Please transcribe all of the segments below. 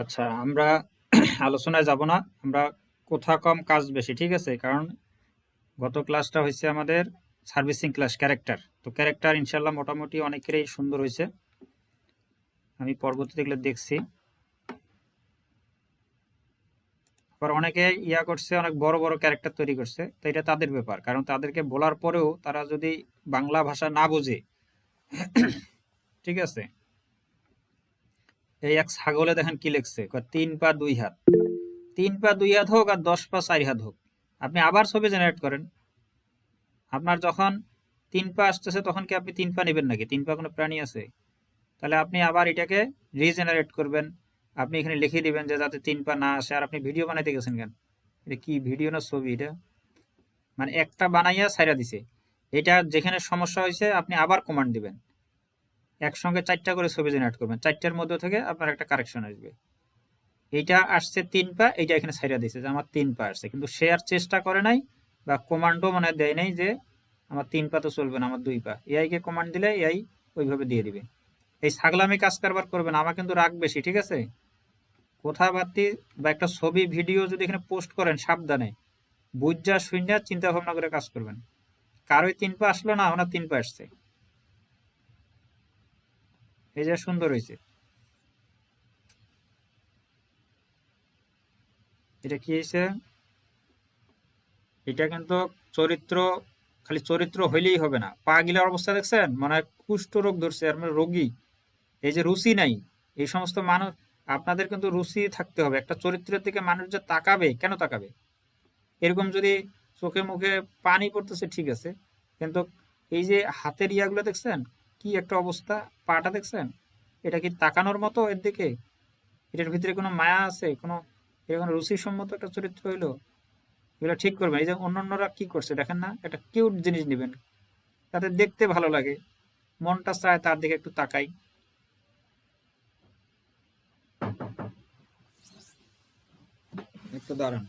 আচ্ছা, আমরা আলোচনায় যাব না। আমরা কোথা কম কাজ বেশি, ঠিক আছে? কারণ গত ক্লাসটা হয়েছে আমাদের সার্ভিসিং ক্লাস, ক্যারেক্টার। তো ক্যারেক্টার ইনশাল্লাহ মোটামুটি অনেকেরই সুন্দর হয়েছে, আমি পরবর্তীতে এগুলো দেখছি। আবার অনেকে করছে, অনেক বড় বড় ক্যারেক্টার তৈরি করছে। তো এটা তাদের ব্যাপার, কারণ তাদেরকে বলার পরেও তারা যদি বাংলা ভাষা না বোঝে, ঠিক আছে? এই এক ছাগলে দেখেন কি লিখছে, কয় 3 পা 2 হাত। 3 পা 2 হাত হোক আর 10 পা 4 হাত হোক, আপনি আবার ছবি জেনারেট করেন। আপনার যখন 3 পা আসতেছে তখন কি আপনি 3 পা নেবেন নাকি? 3 পা কোনো প্রাণী আছে? তাহলে আপনি আবার এটাকে রিজেনারেট করবেন। আপনি এখানে লিখে দিবেন যে যাতে 3 পা না আসে। আর আপনি ভিডিও বানাইতে গেছেন কেন? এটা কি ভিডিও না ছবি? এটা মানে একটা বানাইয়া ছাইড়া দিছে। এটা যেখানে সমস্যা হয়েছে আপনি আবার কমান্ড দিবেন, একসঙ্গে 4টা করে ছবি জেনারেট করবেন, 4টার মধ্যে থেকে আপনার একটা কারেকশন আসবে। এইটা আসছে 3 পা, এইটা এখানে ছাইড়া দিছে যে আমার 3 পা আসছে, কিন্তু সে আর চেষ্টা করে নাই বা কমান্ডও মানে দেয় নাই যে আমার 3 পা তো চলবে না, আমার 2 পা। এআই কে কমান্ড দিলে এআই ওইভাবে দিয়ে দিবে। এই ছাগলামি কাজ কারবার করবেন, আমার কিন্তু রাগ বেশি, ঠিক আছে? কথাবার্তি বা একটা ছবি ভিডিও যদি এখানে পোস্ট করেন, সাবধানে বুঝা শুইনা চিন্তা ভাবনা করে কাজ করবেন। কারোই 3 পা আসলো না, ওনার 3 পা আসছে। এই যে সুন্দর হয়েছে, এটা কি হয়েছে? এটা কিন্তু চরিত্র, খালি চরিত্র হইলেই হবে না, পা গিলার অবস্থা দেখছেন, মানে কুষ্ঠ রোগ ধরছে আর মানে রোগী। এই যে রুচি নাই, এই সমস্ত মানুষ। আপনাদের কিন্তু রুচি থাকতে হবে, একটা চরিত্রের দিকে মানুষ যে তাকাবে, কেন তাকাবে? এরকম যদি চোখে মুখে পানি পড়তেছে ঠিক আছে, কিন্তু এই যে হাতের ইয়াগুলো দেখছেন, কি একটা অবস্থা, পাটা দেখছেন, এটা কি তাকানোর মতো এর দিকে? এটার ভিতরে কোনো মায়া আছে? কোনো এরকম রুচিসম্মত একটা চরিত্র হইলো? এগুলো ঠিক করবেন। এই যে অন্যান্যরা কি করছে দেখেন না, একটা কিউট জিনিস নিবেন, তাদের দেখতে ভালো লাগে, মনটা চায় তার দিকে একটু তাকাই। একটু দাঁড়ান।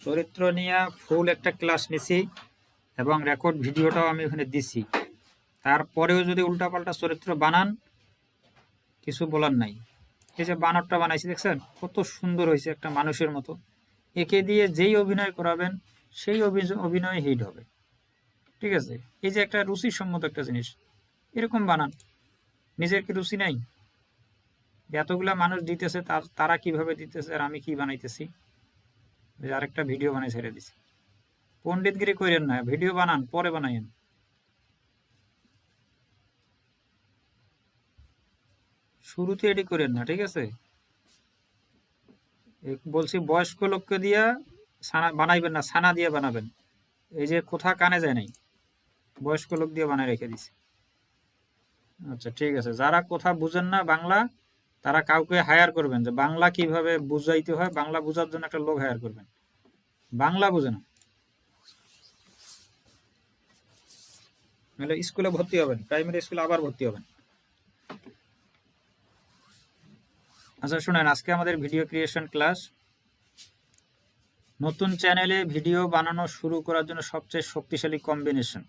চরিত্র নিয়ে ফুল একটা ক্লাস নিছি এবং রেকর্ড ভিডিওটাও আমি ওখানে দিছি। তারপরেও যদি উল্টাপাল্টা চরিত্র বানান, কিছু বলার নাই। এই যে বানরটা বানাইছি দেখছেন, কত সুন্দর হয়েছে, একটা মানুষের মতো। একে দিয়ে যেই অভিনয় করাবেন সেই অভিনয় হিট হবে, ঠিক আছে? এই যে একটা রুচিসম্মত একটা জিনিস, এরকম বানান। নিজের কি রুচি নাই? এতগুলা মানুষ দিতেছে, তারা কিভাবে দিতেছে আর আমি কি বানাইতেছি? আরেকটা ভিডিও বানাই ছেড়ে দিছি। পণ্ডিতগিরি করেন না, ভিডিও বানান, পরে বানাইন। শুরুতে এটি করেন না, ঠিক আছে? বলছি বয়স্ক লোককে দিয়া ছানা বানাইবেন না, ছানা দিয়ে বানাবেন। এই যে কোথা কানে যায় নাই, বয়স্ক লোক দিয়ে বানাই রেখে দিছি। আচ্ছা ঠিক আছে, যারা কথা বুঝেন না বাংলা, তারা কাউকে হায়ার করবেন যে বাংলা কিভাবে বুঝাইতে হয়, বাংলা বোঝার জন্য একটা লোক হায়ার করবেন। বাংলা বুঝে না, নাহলে স্কুলে ভর্তি হবেন, প্রাইমারি স্কুলে আবার ভর্তি হবেন। আচ্ছা শুনেন, আজকে আমাদের ভিডিও ক্রিয়েশন ক্লাস। নতুন চ্যানেলে ভিডিও বানানো শুরু করার জন্য সবচেয়ে শক্তিশালী কম্বিনেশন,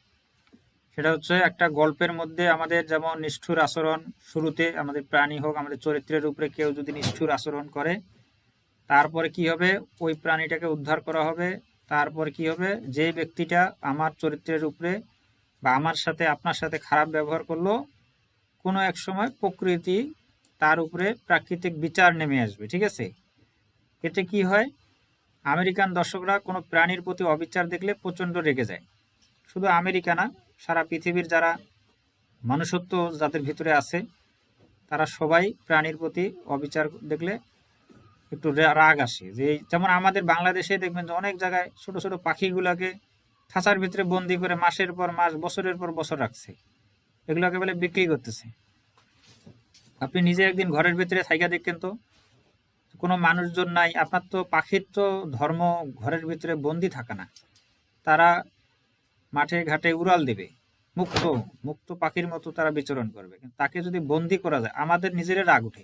সেটা হচ্ছে একটা গল্পের মধ্যে আমাদের যেমন নিষ্ঠুর আচরণ, শুরুতে আমাদের প্রাণী হোক, আমাদের চরিত্রের উপরে কেউ যদি নিষ্ঠুর আচরণ করে, তারপরে কি হবে, ওই প্রাণীটাকে উদ্ধার করা হবে। তারপরে কি হবে, যে ব্যক্তিটা আমার চরিত্রের উপরে বা আমার সাথে, আপনার সাথে খারাপ ব্যবহার করলো, কোনো এক সময় প্রকৃতি তার উপরে প্রাকৃতিক বিচার নেমে আসবে, ঠিক আছে? এতে কি হয়, আমেরিকান দর্শকরা কোনো প্রাণীর প্রতি অবিচার দেখলে প্রচণ্ড রেগে যায়। শুধু আমেরিকা না, সারা পৃথিবীর যারা মনুষ্যত্ব যাদের ভিতরে আছে, তারা সবাই প্রাণীর প্রতি অবিচার দেখলে একটু রাগ আসে। যে যেমন আমাদের বাংলাদেশে দেখবেন যে অনেক জায়গায় ছোট ছোট পাখিগুলাকে খাঁচার ভিতরে বন্দি করে মাসের পর মাস, বছরের পর বছর রাখছে, এগুলোকে বলে বিক্রি করতেছে। আপনি নিজে একদিন ঘরের ভিতরে থাইকা দেখেন তো, কোনো মানুষজন নাই, আপনার তো পাখির তো ধর্ম ঘরের ভিতরে বন্দি থাকা না, তারা মাঠে ঘাটে উড়াল দেবে, মুক্ত মুক্ত পাখির মতো তারা বিচরণ করবে। কিন্তু তাকে যদি বন্দি করা যায়, আমাদের নিজের রাগ উঠে।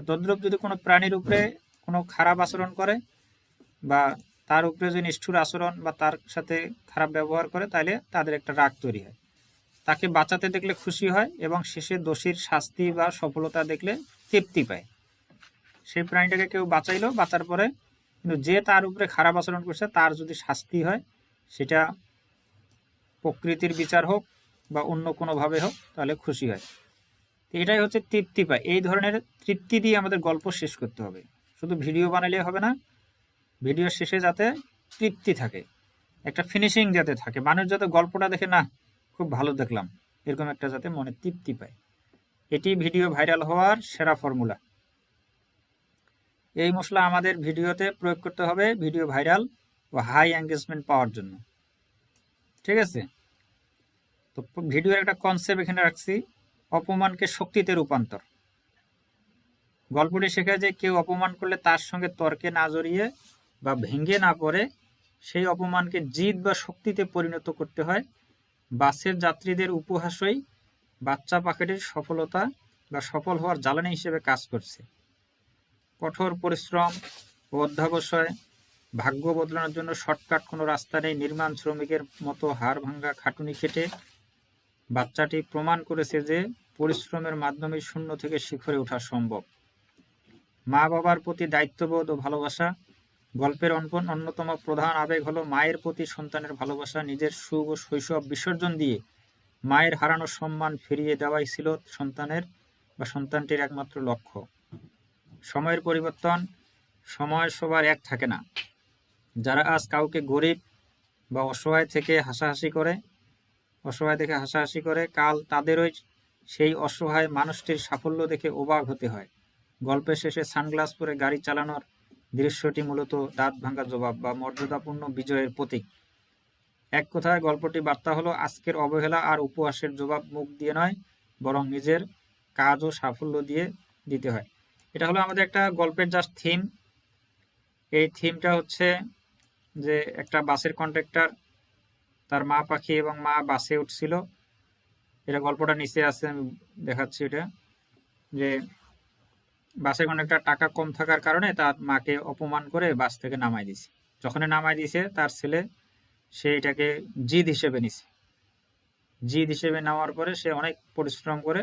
তদ্রুপ যদি কোনো প্রাণীর উপরে কোনো খারাপ আচরণ করে, বা তার উপরে যদি নিষ্ঠুর আচরণ বা তার সাথে খারাপ ব্যবহার করে, তাহলে তাদের একটা রাগ তৈরি হয়। তাকে বাঁচাতে দেখলে খুশি হয় এবং শেষে দোষীর শাস্তি বা সফলতা দেখলে তৃপ্তি পায়। সেই প্রাণীটাকে কেউ বাঁচাইলো, বাঁচার পরে কিন্তু যে তার উপরে খারাপ আচরণ করছে তার যদি শাস্তি হয়, সেটা প্রকৃতির বিচার হোক বা অন্য কোনোভাবে হোক, তাহলে খুশি হয়। এটাই হচ্ছে তৃপ্তি পায়। এই ধরনের তৃপ্তি দিয়ে আমাদের গল্প শেষ করতে হবে। শুধু ভিডিও বানালে হবে না, ভিডিও শেষে যাতে তৃপ্তি থাকে, একটা ফিনিশিং যাতে থাকে, মানুষ যাতে গল্পটা দেখে না খুব ভালো দেখলাম, এরকম একটা যাতে মনে তৃপ্তি পায়। এটি ভিডিও ভাইরাল হওয়ার সেরা ফর্মুলা। এই মশলা আমাদের ভিডিওতে প্রয়োগ করতে হবে ভিডিও ভাইরাল ও হাই এঙ্গেজমেন্ট পাওয়ার জন্য। ঠিক আছে? তো ভিডিওর একটা কনসেপ্ট এখানে রাখছি, অপমানকে শক্তিতে রূপান্তর। গল্পটি শেখায় যে কেউ অপমান করলে তার সঙ্গে তর্কে না জড়িয়ে বা ভেঙে না পড়ে সেই অপমানকে জিদ বা শক্তিতে পরিণত করতে হয়। বাসের যাত্রীদের উপহাসই বাচ্চা পাখিটির সফলতা বা সফল হওয়ার জ্বালানি হিসেবে কাজ করছে। কঠোর পরিশ্রম ও অধ্যবসায়, ভাগ্য বদলানোর জন্য শর্টকাট কোনো রাস্তা নেই। নির্মাণ শ্রমিকের মতো হাড় ভাঙা খাটুনি খেটে বাচ্চাটি প্রমাণ করেছে যে পরিশ্রমের মাধ্যমে শূন্য থেকে শিখরে ওঠা সম্ভব। মা বাবার প্রতি দায়িত্ববোধ ও ভালোবাসা। গল্পের অন্যতম প্রধান আবেগ হলো মায়ের প্রতি সন্তানের ভালোবাসা। নিজের সুখ ও শৈশব বিসর্জন দিয়ে মায়ের হারানো সম্মান ফিরিয়ে দেওয়াই ছিল সন্তানের বা সন্তানটির একমাত্র লক্ষ্য। সময়ের পরিবর্তন, সময় সবার এক থাকে না। যারা আজ কাউকে গরিব বা অসহায় দেখে হাসাহাসি করে, কাল তাদেরই সেই অসহায় মানুষটির সাফল্য দেখে অবাক হতে হয়। গল্পের শেষে সানগ্লাস পরে গাড়ি চালানোর দৃশ্যটি মূলত দাঁত ভাঙা জবাব বা মর্যাদাপূর্ণ বিজয়ের প্রতীক। এক কথায় গল্পটি বার্তা হলো আজকের অবহেলা আর উপহাসের জবাব মুখ দিয়ে নয়, বরং নিজের কাজ ও সাফল্য দিয়ে দিতে হয়। এটা হলো আমাদের একটা গল্পের জাস্ট থিম। এই থিমটা হচ্ছে যে একটা বাসের কন্ডাক্টর, তার মা পাখি এবং মা বাসে উঠছিল। এটা গল্পটা নিচে আছে, আমি দেখাচ্ছি। এটা যে বাসের কন্ডাক্টর টাকা কম থাকার কারণে তার মাকে অপমান করে বাস থেকে নামাই দিছে। যখনই নামাই দিছে তার ছেলে সে এটাকে জিদ হিসেবে নিছে। জিদ হিসেবে নেওয়ার পরে সে অনেক পরিশ্রম করে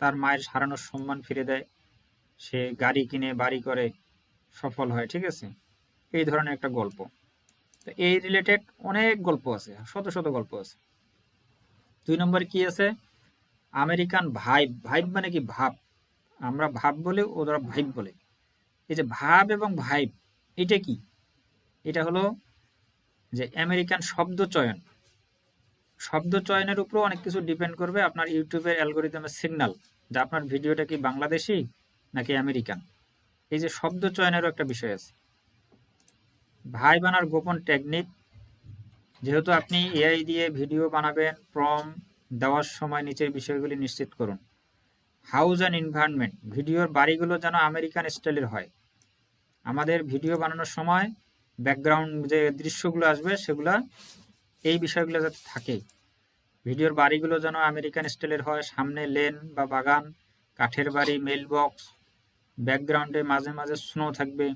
তার মায়ের হারানোর সম্মান ফিরে দেয়। সে গাড়ি কিনে বাড়ি করে সফল হয়। ঠিক আছে? এই ধরনের একটা গল্প। তো এই রিলেটেড অনেক গল্প আছে, শত শত গল্প আছে। 2 নম্বর কি আছে? American vibe. ভাইব মানে কি? ভাব। আমরা ভাব বলে, ওরা ভাইব বলে। এই যে ভাব এবং ভাইব, এটা কি? এটা হলো যে আমেরিকান শব্দ চয়ন। শব্দ চয়নের উপর অনেক কিছু ডিপেন্ড করবে আপনার ইউটিউবের অ্যালগোরিদমের সিগন্যাল, যে আপনার ভিডিওটা কি বাংলাদেশি নাকি আমেরিকান। এই যে শব্দ চয়নেরও একটা বিষয় আছে। ভাই বানার গোপন টেকনিক। যেহেতু আপনি এআই দিয়ে ভিডিও বানাবেন, প্রম্পট দেওয়ার সময় নিচের বিষয়গুলি নিশ্চিত করুন। House and environment. ভিডিওর বাড়িগুলো যেন আমেরিকান স্টাইলের হয়। আমাদের ভিডিও বানানোর সময় ব্যাকগ্রাউন্ড যে দৃশ্যগুলো আসবে সেগুলা এই বিষয়গুলো যাতে থাকে। ভিডিওর বাড়িগুলো যেন আমেরিকান স্টাইলের হয়। সামনে লেন বা বাগান, কাঠের বাড়ি, মেইল বক্স। ব্যাকগ্রাউন্ডে মাঝে মাঝে স্নো থাকবে,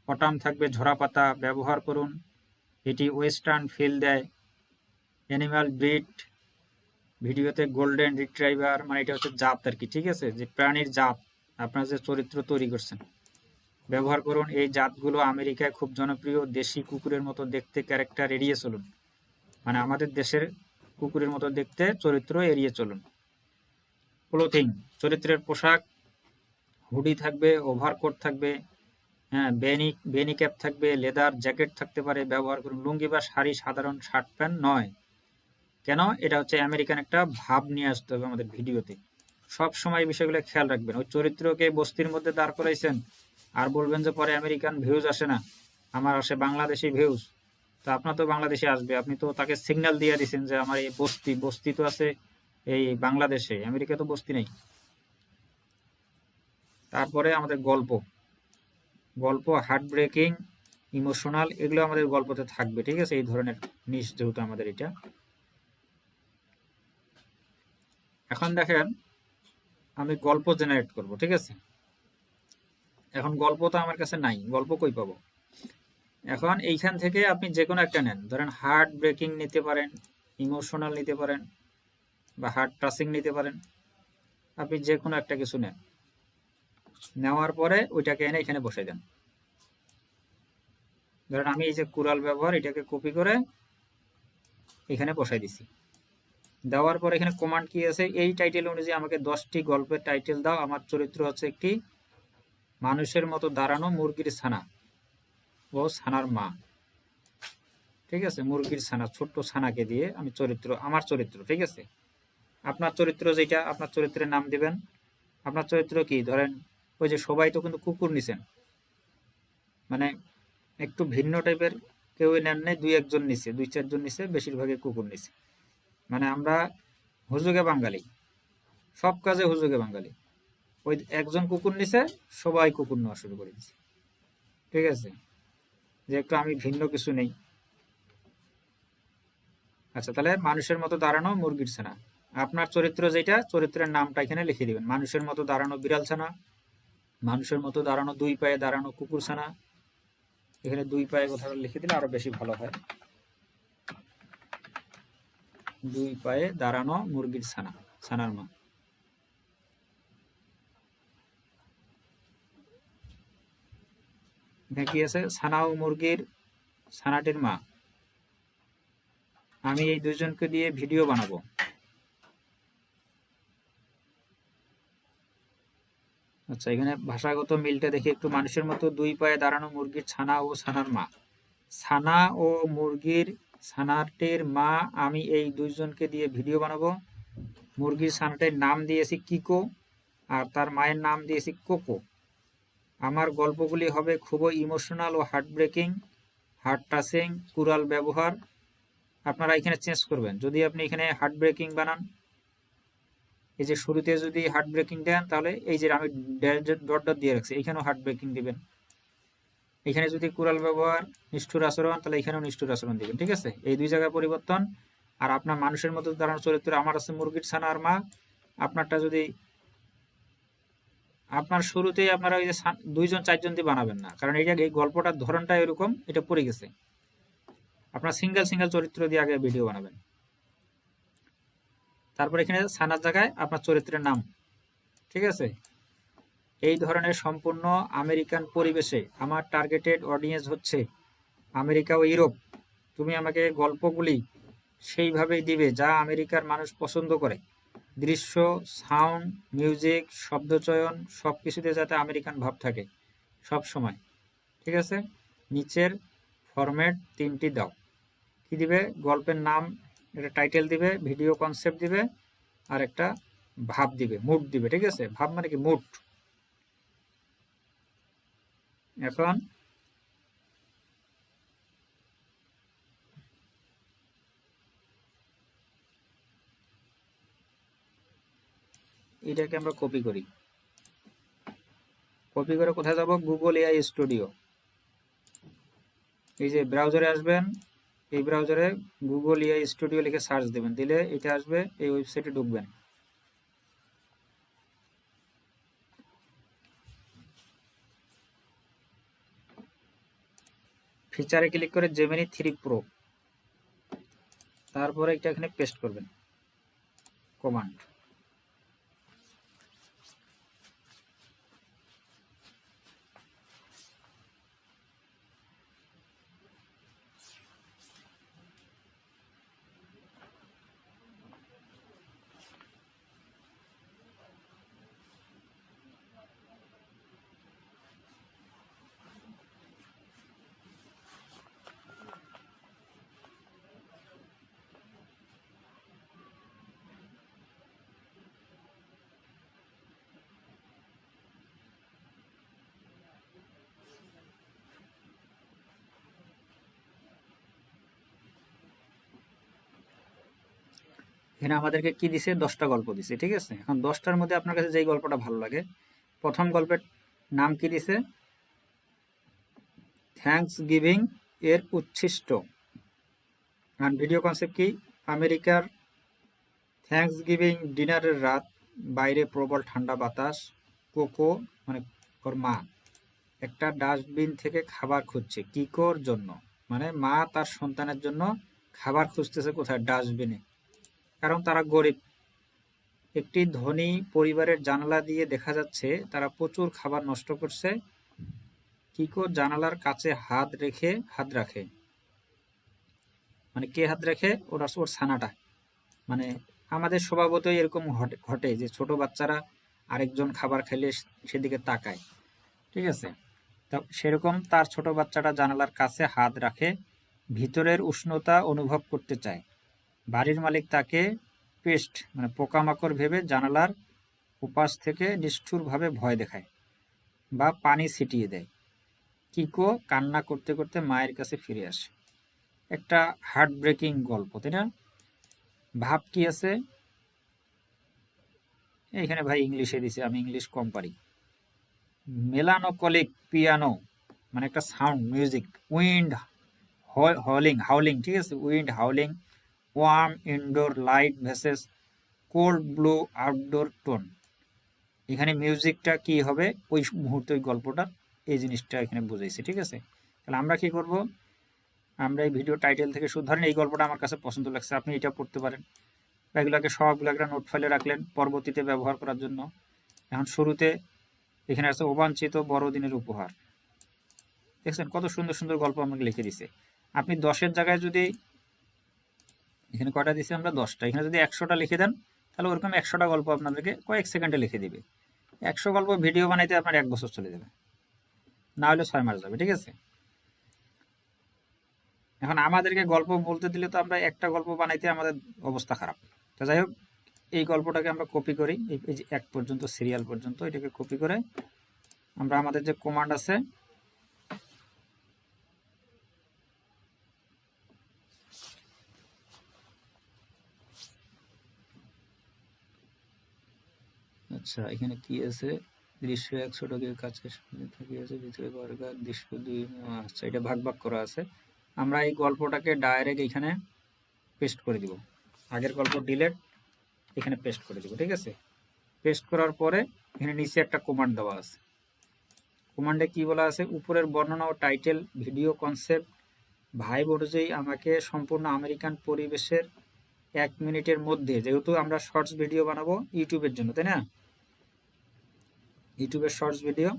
অটাম থাকবে, ঝরা পাতা ব্যবহার করুন। এটি ওয়েস্টার্ন ফিল দেয়। Animal breed. ভিডিওতে গোল্ডেন রিট্রাইভার, মানে এটা হচ্ছে জাত আর কি। ঠিক আছে? যে প্রাণীর জাত আপনার যে চরিত্র তৈরি করছেন ব্যবহার করুন। এই জাতগুলো আমেরিকায় খুব জনপ্রিয়। দেশি কুকুরের মতো দেখতে ক্যারেক্টার এড়িয়ে চলুন। মানে আমাদের দেশের কুকুরের মতো দেখতে চরিত্র এড়িয়ে চলুন। ক্লোথিং, চরিত্রের পোশাক, হুডি থাকবে, ওভারকোট থাকবে, হ্যাঁ, বেনি ক্যাপ থাকবে, লেদার জ্যাকেট থাকতে পারে, ব্যবহার করুন। লুঙ্গি বা শাড়ি সাধারণ শার্ট প্যান্ট নয়। কেন? এটা হচ্ছে আমেরিকান একটা ভাব নিয়ে আসতে হবে আমাদের ভিডিওতে। সব সময় বিষয়গুলো খেয়াল রাখবেন। ওই চরিত্রকে বস্তির মধ্যে দাঁড় করাইছেন আর বলবেন যে পরে আমেরিকান ভিউজ আসে না, আমার আসে বাংলাদেশি ভিউজ। তো আপনার তো বাংলাদেশে আসবে, আপনি তো তাকে সিগন্যাল দিয়ে দিচ্ছেন যে আমার এই বস্তি তো আছে এই বাংলাদেশে, আমেরিকা তো বস্তি নেই। তারপরে আমাদের গল্প হার্ট ব্রেকিং, ইমোশনাল, এগুলো আমাদের গল্পতে থাকবে। ঠিক আছে? এই ধরনের নিশ যেহেতু আমাদের এটা। এখন দেখেন আমি গল্প জেনারেট করব। ঠিক আছে? এখন গল্প তো আমার কাছে নাই, গল্প কই পাবো? এখন এইখান থেকে আপনি যে কোনো একটা নেন, ধরেন হার্ট ব্রেকিং নিতে পারেন, ইমোশনাল নিতে পারেন, বা হার্ট টাচিং নিতে পারেন। আপনি যে কোনো একটা কিছু নেন, নেওয়ার পরে ওইটাকে এনে এখানে বসে দেন। ধরেন আমি এই যে কুরাল ব্যবহার, এটাকে কপি করে এখানে বসাই দিছি। দেওয়ার পর এখানে কমান্ড কি আছে, এই টাইটেল অনুযায়ী আমাকে 10টি গল্পের টাইটেল দাও। আমার চরিত্র হচ্ছে একটি মানুষের মতো দাঁড়ানো মুরগির ছানা ও ছানার মা। ঠিক আছে, মুরগির ছানা, ছোট্ট ছানাকে দিয়ে আমি চরিত্র, আমার চরিত্র। ঠিক আছে, আপনার চরিত্র যেটা, আপনার চরিত্রের নাম দিবেন। আপনার চরিত্র কি, ধরেন ওই যে সবাই তো কিন্তু কুকুর নিছেন, মানে একটু ভিন্ন টাইপের কেউ নেন নাই, দুই একজন নিছে, দুই চারজন নিছে, বেশিরভাগই কুকুর নিছে। মানে আমরা হুজুগে বাঙালি, সব কাজে হুজুগে বাঙালি। ওই একজন কুকুর নিছে, সবাই কুকুর নেওয়া শুরু করে দিছে। ঠিক আছে, যে একটু আমি ভিন্ন কিছু নেই। আচ্ছা, তাহলে মানুষের মতো দাঁড়ানো মুরগির ছানা, আপনার চরিত্র যেটা, চরিত্রের নামটা এখানে লিখে দিবেন। মানুষের মতো দাঁড়ানো বিড়াল ছানা, মানুষের মতো দাঁড়ানো দুই পায়ে দাঁড়ানো কুকুর ছানা। এখানে দুই পায়ে কথাটা লিখে দিলে আরো বেশি ভালো হয়। দুই পায়ে দাঁড়ানো মুরগির ছানা, ছানার মা। এখানে কি আছে, ছানা ও মুরগির ছানাটির মা। আমি এই দুইজনকে দিয়ে ভিডিও বানাবো। আচ্ছা, এখানে ভাষাগত মিলটা দেখি একটু। মানুষের মতো দুই পায়ে দাঁড়ানো মুরগির ছানা ও ছানার মা। ছানা ও মুরগির ছানাটির মা আমি এই দুইজনকে দিয়ে ভিডিও বানাবো। মুরগির ছানাটির নাম দিয়েছি কিকো, আর তার মায়ের নাম দিয়েছি কোকো। আমার গল্পগুলি হবে খুবই ইমোশনাল ও হার্ট ব্রেকিং, হার্ট টাচিং, কুরাল ব্যবহার। আপনারা এখানে চেঞ্জ করবেন। যদি আপনি এখানে হার্ট ব্রেকিং বানান, এই যে শুরুতে যদি হার্ট ব্রেকিং দেন, তাহলে এই যে আমি ডট ডট দিয়ে রাখছি, এখানেও হার্ট ব্রেকিং দিবেন। এখানে যদি কুরাল ব্যবহার, নিষ্ঠুর আচরণ, তাহলে এখানেও নিষ্ঠুর আচরণ দিবেন। ঠিক আছে, এই দুই জায়গায় পরিবর্তন। আর আপনার মানুষের মতো দাঁড়ানো চরিত্র, আমার আছে মুরগির ছানা আর মা। আপনারটা যদি, আপনার শুরুতেই আপনারা ওই যে দুইজন চারজন দিয়ে বানাবেন না, কারণ এই এই গল্পটার ধরনটা এরকম, এটা পড়ে গেছে। আপনার সিঙ্গেল সিঙ্গেল চরিত্র দিয়ে আগে ভিডিও বানাবেন। তারপর এখানে ছানার জায়গায় আপনার চরিত্রের নাম। ঠিক আছে, এই ধরনের সম্পূর্ণ আমেরিকান পরিবেশে আমার টার্গেটেড অডিয়েন্স হচ্ছে আমেরিকা ও ইউরোপ। তুমি আমাকে গল্পগুলি সেইভাবেই দিবে যা আমেরিকার মানুষ পছন্দ করে। দৃশ্য, সাউন্ড, মিউজিক, শব্দচয়ন সব কিছুতে যাতে আমেরিকান ভাব থাকে সব সময়। ঠিক আছে, নিচের ফরম্যাট 3টি দাও। কি দিবে, গল্পের নাম, এটা টাইটেল দিবে, ভিডিও কনসেপ্ট দিবে, আর একটা ভাব দিবে, মুড দিবে। ঠিক আছে, ভাব মানে কি, মুড। এখন এটাকে আমরা কপি করি। কপি করে কোথায় যাব, গুগল এআই স্টুডিও। এই যে ব্রাউজারে আসবেন, এই ব্রাউজারে গুগল এআই স্টুডিও লিখে সার্চ দেবেন, দিলে এটা আসবে। এই ওয়েবসাইটে ঢুকবেন। ফিচারে ক্লিক করে জেমিনি 3 প্রো, তারপরে এটা এখানে পেস্ট করবেন কমান্ড। এখানে আমাদেরকে কি দিছে, 10টা গল্প দিছে। ঠিক আছে, এখন 10টার মধ্যে আপনার কাছে যেই গল্পটা ভালো লাগে, প্রথম গল্পের নাম কি দিছে, থ্যাঙ্কস গিভিং এর উচ্ছিষ্ট। আর ভিডিও কনসেপ্ট কি, আমেরিকার থ্যাঙ্কস গিভিং ডিনারের রাত, বাইরে প্রবল ঠান্ডা বাতাস, কোকো মানে ওর মা একটা ডাস্টবিন থেকে খাবার খুঁজছে কিকোর জন্য, মানে মা তার সন্তানের জন্য খাবার খুঁজতেছে কোথায়? ডাস্টবিনে। কারণ তারা গরিব। একটি ধনী পরিবারের জানালা দিয়ে দেখা যাচ্ছে তারা প্রচুর খাবার নষ্ট করছে। কিকো জানালার কাছে হাত রাখে, মানে কে হাত রাখে? ওর ছানাটা। মানে আমাদের স্বভাবতই এরকম ঘটে যে ছোট বাচ্চারা আরেকজন খাবার খাইলে সেদিকে তাকায়, ঠিক আছে? তা সেরকম তার ছোট বাচ্চাটা জানালার কাছে হাত রাখে, ভিতরের উষ্ণতা অনুভব করতে চায়। বাড়ির মালিক তাকে পেস্ট মানে পোকামাকড় ভেবে জানালার উপাস থেকে নিষ্ঠুরভাবে ভয় দেখায় বা পানি ছিটিয়ে দেয়। কিকো কান্না করতে করতে মায়ের কাছে ফিরে আসে। একটা হার্ট ব্রেকিং গল্প, তাই না? ভাব কি আছে এখানে? ভাই ইংলিশে দিছে, আমি ইংলিশ কম পারি। মেলানোকলিক পিয়ানো মানে একটা সাউন্ড মিউজিক, উইন্ড হাউলিং, ঠিক আছে? Wind howling, warm indoor light versus cold blue outdoor tone. এখানে মিউজিকটা কি হবে ওই মুহূর্তে, ওই গল্পটা, এই জিনিসটা এখানে বুঝাইছে, ঠিক আছে? তাহলে আমরা কি করব? আমরা এই ভিডিও টাইটেল থেকে শুধু ধরেন এই গল্পটা আমার কাছে পছন্দ লাগছে, আপনি এটা পড়তে পারেন। এগুলোকে সবগুলো একটা নোট ফাইলে রাখলেন পরবর্তীতে ব্যবহার করার জন্য। এখন শুরুতে এখানে আছে অবাঞ্ছিত বড়দিনের উপহার। দেখছেন কত সুন্দর সুন্দর গল্প আমাকে লিখে দিছে। আপনি 10-এর জায়গায় যদি, এখানে কয়টা দিছি আমরা? 10টা। এখানে যদি 100টা লিখে দেন তাহলে ওরকম 100টা গল্প আপনাদেরকে কয়েক সেকেন্ডে লিখে দিবে। 100 গল্প ভিডিও বানাইতে আপনার 1 বছর চলে যাবে, না হলে 6 মাস যাবে, ঠিক আছে? এখন আমাদেরকে গল্প বলতে দিলে তো আমরা একটা গল্প বানাইতে আমাদের অবস্থা খারাপ। তো যাই হোক, এই গল্পটাকে আমরা কপি করি, এই যে 1 পর্যন্ত সিরিয়াল পর্যন্ত, এটাকে কপি করে আমরা আমাদের যে কমান্ড আছে, আচ্ছা এখানে কি আছে? দৃশ্য 1 ছোটকের কাছে থাকি আছে, ভিতরে বর্গাকার দৃশ্য 2। আচ্ছা এটা ভাগ ভাগ করা আছে। আমরা এই গল্পটাকে ডাইরেক্ট এখানে পেস্ট করে দিব। আগের গল্প ডিলেট, এখানে পেস্ট করে দিব, ঠিক আছে? পেস্ট করার পরে এখানে নিচে একটা কমান্ড দেওয়া আছে। কমান্ডে কি বলা আছে? উপরের বর্ণনা ও টাইটেল ভিডিও কনসেপ্ট ভাইব অনুযায়ী আমাকে সম্পূর্ণ আমেরিকান পরিবেশের 1 মিনিটের মধ্যে, যেহেতু আমরা শর্টস ভিডিও বানাবো ইউটিউবের জন্য, তাই না? ইউটিউবের শর্টস ভিডিও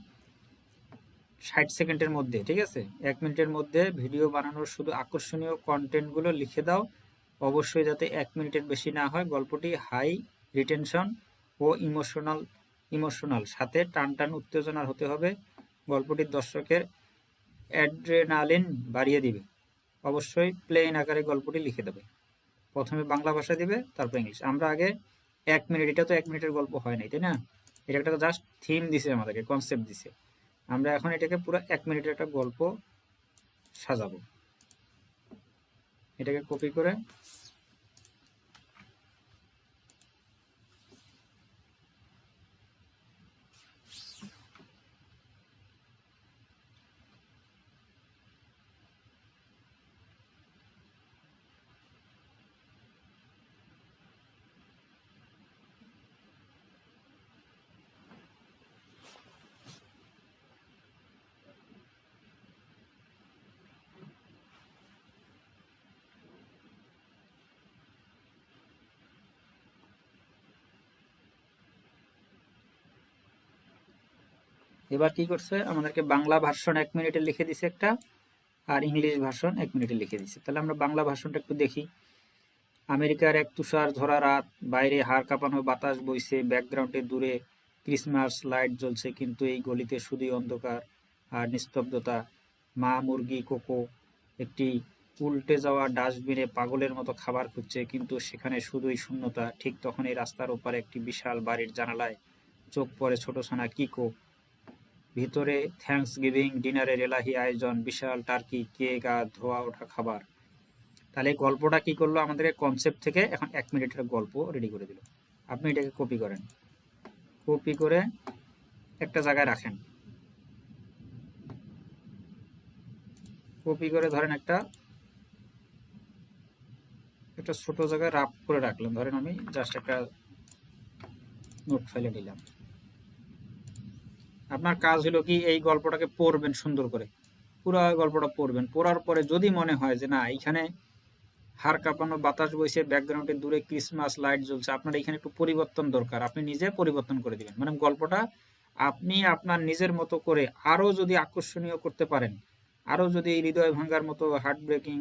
60 সেকেন্ডের মধ্যে, ঠিক আছে? 1 মিনিটের মধ্যে ভিডিও বানানোর শুধু আকর্ষণীয় কন্টেন্টগুলো লিখে দাও। অবশ্যই যাতে 1 মিনিটের বেশি না হয়। গল্পটি হাই রিটেনশন ও ইমোশনাল সাথে টান উত্তেজনার হতে হবে। গল্পটির দর্শকের অ্যাড্রেনালিন বাড়িয়ে দিবে। অবশ্যই প্লেন আকারে গল্পটি লিখে দেবে। প্রথমে বাংলা ভাষা দিবে, তারপর ইংলিশ। আমরা আগে 1 মিনিট, এটা তো 1 মিনিটের গল্প হয় নাই, তাই না? এটা একটা জাস্ট থিম দিছে আমাদেরকে, কনসেপ্ট দিছে। আমরা এখন এটাকে পুরো 1 মিনিটের একটা গল্প সাজাবো। এটাকে কপি করে এবার কি করছে? আমাদেরকে বাংলা ভার্সন 1 মিনিটে লিখে দিছে একটা, আর ইংলিশ ভার্সন 1 মিনিটে লিখে দিছে। তাহলে আমরা বাংলা ভার্সনটা একটু দেখি। আমেরিকার এক তুষার ঝরা রাত, বাইরে হাড় কাঁপানো বাতাস বইছে, ব্যাকগ্রাউন্ডে দূরে ক্রিসমাস লাইট জ্বলছে, কিন্তু এই গলিতে শুধুই অন্ধকার আর নিস্তব্ধতা। মা মুরগি কোকো একটি উল্টে যাওয়া ডাস্টবিনে পাগলের মতো খাবার খুঁজছে, কিন্তু সেখানে শুধুই শূন্যতা। ঠিক তখনই রাস্তার ওপারে একটি বিশাল বাড়ির জানালায় চোখ পড়ে ছোট ছানা কিকো। ভিতরে থ্যাঙ্কস গিভিং ডিনারের এলাহি আয়োজন, বিশাল টার্কি, কেক আর ধোয়া ওঠা খাবার। তাহলে এই গল্পটা কি করলো? আমাদের কনসেপ্ট থেকে এখন 1 মিনিটের গল্প রেডি করে দিল। আপনি এটাকে কপি করেন, কপি করে একটা জায়গায় রাখেন। কপি করে ধরেন একটা ছোট জায়গায় রাফ করে রাখলাম। ধরেন আমি জাস্ট একটা নোট ফাইলে নিলাম। আপনার কাজ হলো কি এই গল্পটাকে পড়বেন সুন্দর করে, পুরো গল্পটা পড়বেন। পড়ার পরে যদি মনে হয় যে না এইখানে হাড় কাঁপানো বাতাস বইছে, ব্যাকগ্রাউন্ডে দূরে ক্রিসমাস লাইট জ্বলছে, আপনার এখানে একটু পরিবর্তন দরকার, আপনি নিজে পরিবর্তন করে দিবেন। মানে গল্পটা আপনি আপনার নিজের মতো করে আরো যদি আকর্ষণীয় করতে পারেন, আরো যদি হৃদয় ভাঙার মতো হার্ট ব্রেকিং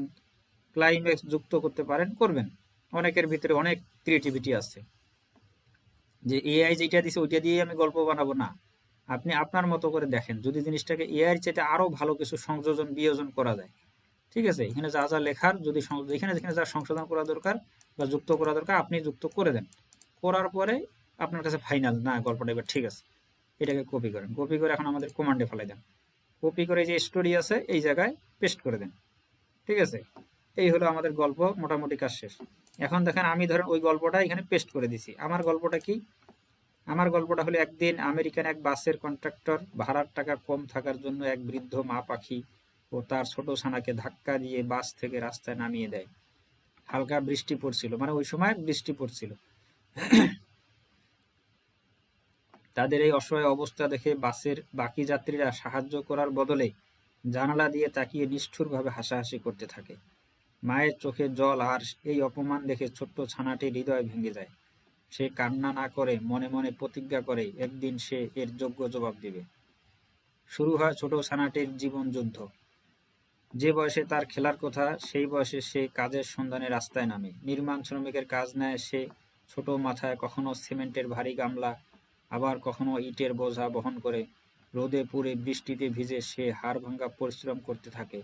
ক্লাইম্যাক্স যুক্ত করতে পারেন, করবেন। অনেকের ভিতরে অনেক ক্রিয়েটিভিটি আছে, যে এআই যেটা দিছে ওইটা দিয়ে আমি গল্প বানাবো না। আপনি আপনার মতো করে দেখেন, যদি জিনিসটাকে এআই এর চাইতে আরো ভালো কিছু সংযোজন বিয়োজন করা যায়, ঠিক আছে, এখানে যা যা লেখার যদি এখানে যেখানে যা সংশোধন করা দরকার বা যুক্ত করা দরকার আপনি যুক্ত করে দেন। করার পরে আপনার কাছে ফাইনাল না গল্পটা এবার ঠিক আছে, এটাকে কপি করেন, কপি করে এখন আমাদের কমান্ডে ফেলাই দেন, কপি করে যে স্টোরি আছে এই জায়গায় পেস্ট করে দেন, ঠিক আছে। এই হলো আমাদের গল্প, মোটামুটি কাজ শেষ। এখন দেখেন আমি ধরেন ওই গল্পটা এখানে পেস্ট করে দিছি। আমার গল্পটা কি? আমার গল্পটা হলো একদিন আমেরিকান এক বাসের কন্ট্রাক্টর ভাড়ার টাকা কম থাকার জন্য এক বৃদ্ধ মা পাখি ও তার ছোট ছানাকে ধাক্কা দিয়ে বাস থেকে রাস্তায় নামিয়ে দেয়। হালকা বৃষ্টি পড়ছিল, মানে ওই সময় বৃষ্টি পড়ছিল। তাদের এই অসহায় অবস্থা দেখে বাসের বাকি যাত্রীরা সাহায্য করার বদলে জানালা দিয়ে তাকিয়ে নিষ্ঠুরভাবে হাসাহাসি করতে থাকে। মায়ের চোখে জল, আর এই অপমান দেখে ছোট্ট ছানাটির হৃদয় ভেঙে যায়। সে কান্না না করে মনে মনে প্রতিজ্ঞা করে একদিন সে এর যোগ্য জবাব দেবে। শুরু হয় ছোট ছানাটির জীবন যুদ্ধ। যে বয়সে তার খেলার কথা সেই বয়সে সে কাজের সন্ধানে রাস্তায় নামে। নির্মাণ শ্রমিকের কাজ নেয় সে, ছোট মাথায় কখনো সিমেন্টের ভারী গামলা, আবার কখনো ইটের বোঝা বহন করে রোদে পুড়ে বৃষ্টিতে ভিজে সে হাড়ভাঙা পরিশ্রম করতে থাকে।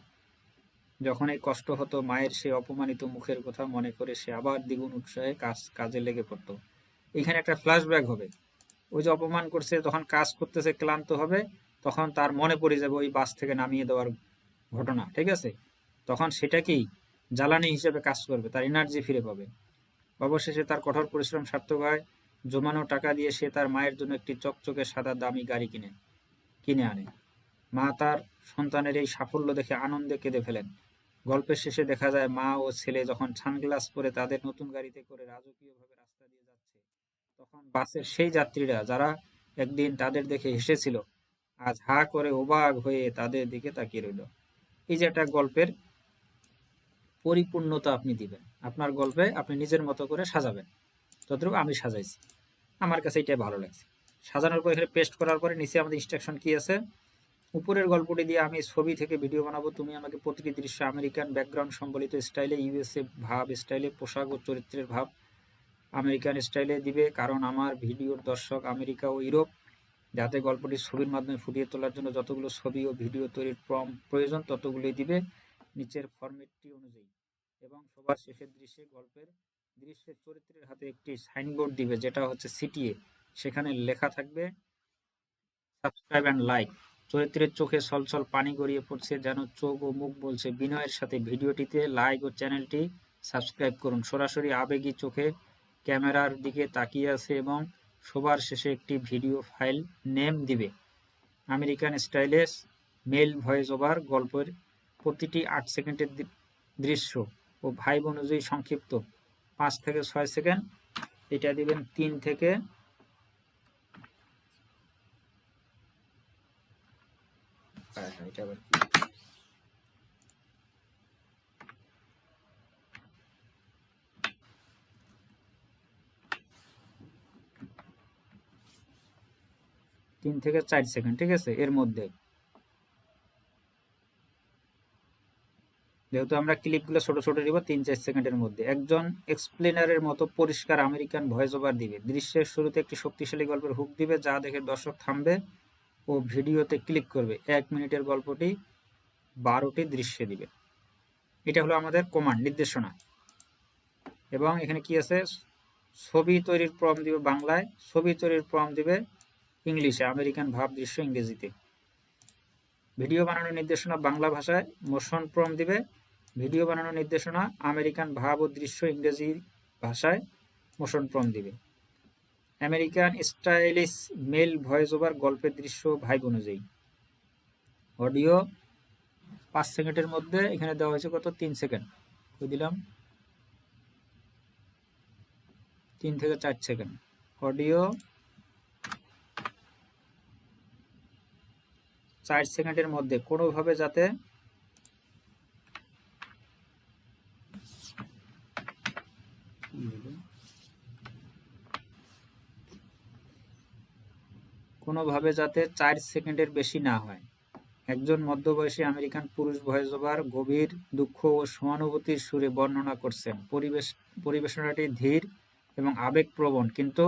যখন এই কষ্ট হতো মায়ের সে অপমানিত মুখের কথা মনে করে সে আবার দ্বিগুণ উৎসাহে কাজে লেগে পড়তো। এখানে একটা ফ্ল্যাশব্যাক হবে, ওই যে অপমান করছে তখন কাজ করতেছে ক্লান্ত হবে, তখন তার মনে পড়ে যাবে ওই বাস থেকে নামিয়ে দেওয়ার ঘটনা, ঠিক আছে। তখন সেটাকেই জ্বালানি হিসেবে কাজ করবে, তার এনার্জি ফিরে পাবে। অবশেষে তার কঠোর পরিশ্রম সার্থক হয়। জমানো টাকা দিয়ে সে তার মায়ের জন্য একটি চকচকে সাদা দামি গাড়ি কিনে আনে। মা তার সন্তানের এই সাফল্য দেখে আনন্দে কেঁদে ফেলেন। গল্পের শেষে দেখা যায় মা ও ছেলে যখন সানগ্লাস পরে তাদের নতুন গাড়িতে করে রাজকীয়ভাবে রাস্তা দিয়ে যাচ্ছে, তখন বাসের সেই যাত্রীরা যারা একদিন তাদের দেখে হেসেছিল আজ হা করে অবাক হয়ে তাদের দিকে তাকিয়ে রইল। এই যে একটা গল্পের পরিপূর্ণতা আপনি দিবেন, আপনার গল্পে আপনি নিজের মতো করে সাজাবেন। তদ্রুপ আমি সাজাইছি, আমার কাছে এটাই ভালো লাগছে। সাজানোর পর এখানে পেস্ট করার পরে নিচে আমাদের ইনস্ট্রাকশন কি আছে, উপরের গল্পটি দিয়ে আমি ছবি থেকে ভিডিও বানাবো, তুমি আমাকে প্রতিটি দৃশ্য আমেরিকান ব্যাকগ্রাউন্ড সম্বলিত স্টাইলে, ইউএসএ ভাব স্টাইলে, পোশাক ও চরিত্রের ভাব আমেরিকান স্টাইলে দিবে, কারণ আমার ভিডিওর দর্শক আমেরিকা ও ইউরোপ। যাতে গল্পটি ছবির মাধ্যমে ফুটিয়ে তোলার জন্য যতগুলো ছবি ও ভিডিও তৈরির প্রয়োজন ততগুলোই দিবে নিচের ফরম্যাটটি অনুযায়ী। এবং সবার শেষের দৃশ্যের চরিত্রের হাতে একটি সাইনবোর্ড দিবে, যেটা হচ্ছে সিটিএ। সেখানে লেখা থাকবে সাবস্ক্রাইব অ্যান্ড লাইক। চরিত্রের চোখে ছলছল পানি গড়িয়ে পড়ছে, যেন চোখ ও মুখ বলছে বিনয়ের সাথে ভিডিওটিতে লাইক ও চ্যানেলটি সাবস্ক্রাইব করুন। সরাসরি আবেগী চোখে ক্যামেরার দিকে তাকিয়ে আছে এবং সবার শেষে একটি ভিডিও ফাইল নেম দিবে আমেরিকান স্টাইলে মেল ভয়েস ওভার। গল্পের প্রতিটি 8 সেকেন্ডের দৃশ্য ও ভাইব অনুযায়ী সংক্ষিপ্ত 5 থেকে 6 সেকেন্ড। এটা দিবেন 3 থেকে 4 সেকেন্ড, ঠিক আছে। এর মধ্যে যেহেতু আমরা ক্লিপগুলো ছোট ছোট দিব, 3-4 সেকেন্ডের মধ্যে একজন এক্সপ্লেনারের মতো পরিষ্কার আমেরিকান ভয়েস ওভার দিবে। দৃশ্যের শুরুতে একটি শক্তিশালী গল্পের হুক দিবে, যা দেখে দর্শক থামবে ও ভিডিওতে ক্লিক করবে। 1 মিনিটের গল্পটি 12টি দৃশ্যে দিবে। এটা হলো আমাদের কমান্ড, নির্দেশনা। এবং এখানে কি আছে, ছবি তৈরির প্রম্পট দিবে বাংলায়, ছবি তৈরির প্রম্পট দিবে ইংলিশে, আমেরিকান ভাব দৃশ্য ইংরেজিতে। ভিডিও বানানোর নির্দেশনা বাংলা ভাষায়, মোশন প্রম্পট দিবে ভিডিও বানানোর নির্দেশনা আমেরিকান ভাব ও দৃশ্য ইংরেজি ভাষায়, মোশন প্রম্পট দিবে। American stylish mail voice over গল্পের দৃশ্য ভাইব অনুযায়ী। অডিও 5 সেকেন্ডের মধ্যে, এখানে দেওয়া হয়েছে কত, 3 সেকেন্ড দিলাম, 3 থেকে 4 সেকেন্ড। অডিও 4 সেকেন্ডের মধ্যে কোনোভাবে যাতে যাতে 4 সেকেন্ডের বেশি না হয়। একজন মধ্যবয়সী আমেরিকান পুরুষ ভয়েস ওভার গভীর দুঃখ ও সহানুভূতির সুরে বর্ণনা করছেন। পরিবেশনাটি ধীর এবং আবেগপ্রবণ, কিন্তু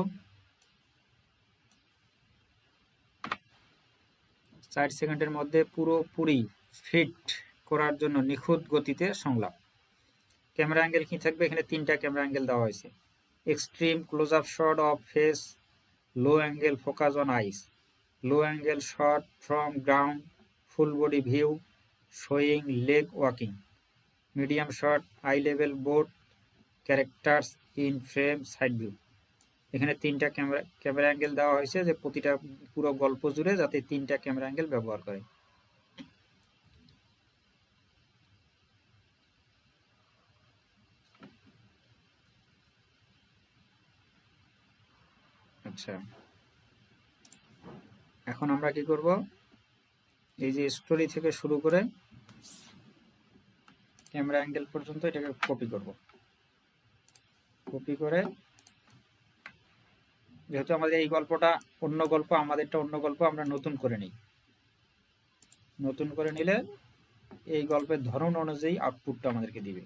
4 সেকেন্ডের মধ্যে পুরোপুরি ফিট করার জন্য নিখুঁত গতিতে সংলাপ। ক্যামেরা অ্যাঙ্গেল কি থাকবে? এখানে 3টা ক্যামেরা অ্যাঙ্গেল দেওয়া হয়েছে। Extreme close up shot of face, low angle focus on eyes, low angle shot from ground, full body view showing leg walking, medium shot eye level both characters in frame side view. এখানে 3টা camera angle দেওয়া হয়েছে, যে প্রতিটা পুরো গল্প জুড়ে যাতে 3টা ক্যামেরা অ্যাঙ্গেল ব্যবহার করে। আচ্ছা, এখন আমরা কি করব? এই যে স্টোরি থেকে শুরু করে ক্যামেরা অ্যাঙ্গেল পর্যন্ত এটাকে কপি করব। কপি করে, যেহেতু আমাদের এই গল্পটা অন্য গল্প, আমাদেরটা অন্য গল্প, আমরা নতুন করে নিই। নতুন করে নিলে এই গল্পের ধরন অনুযায়ী আউটপুটটা আমাদেরকে দিবে।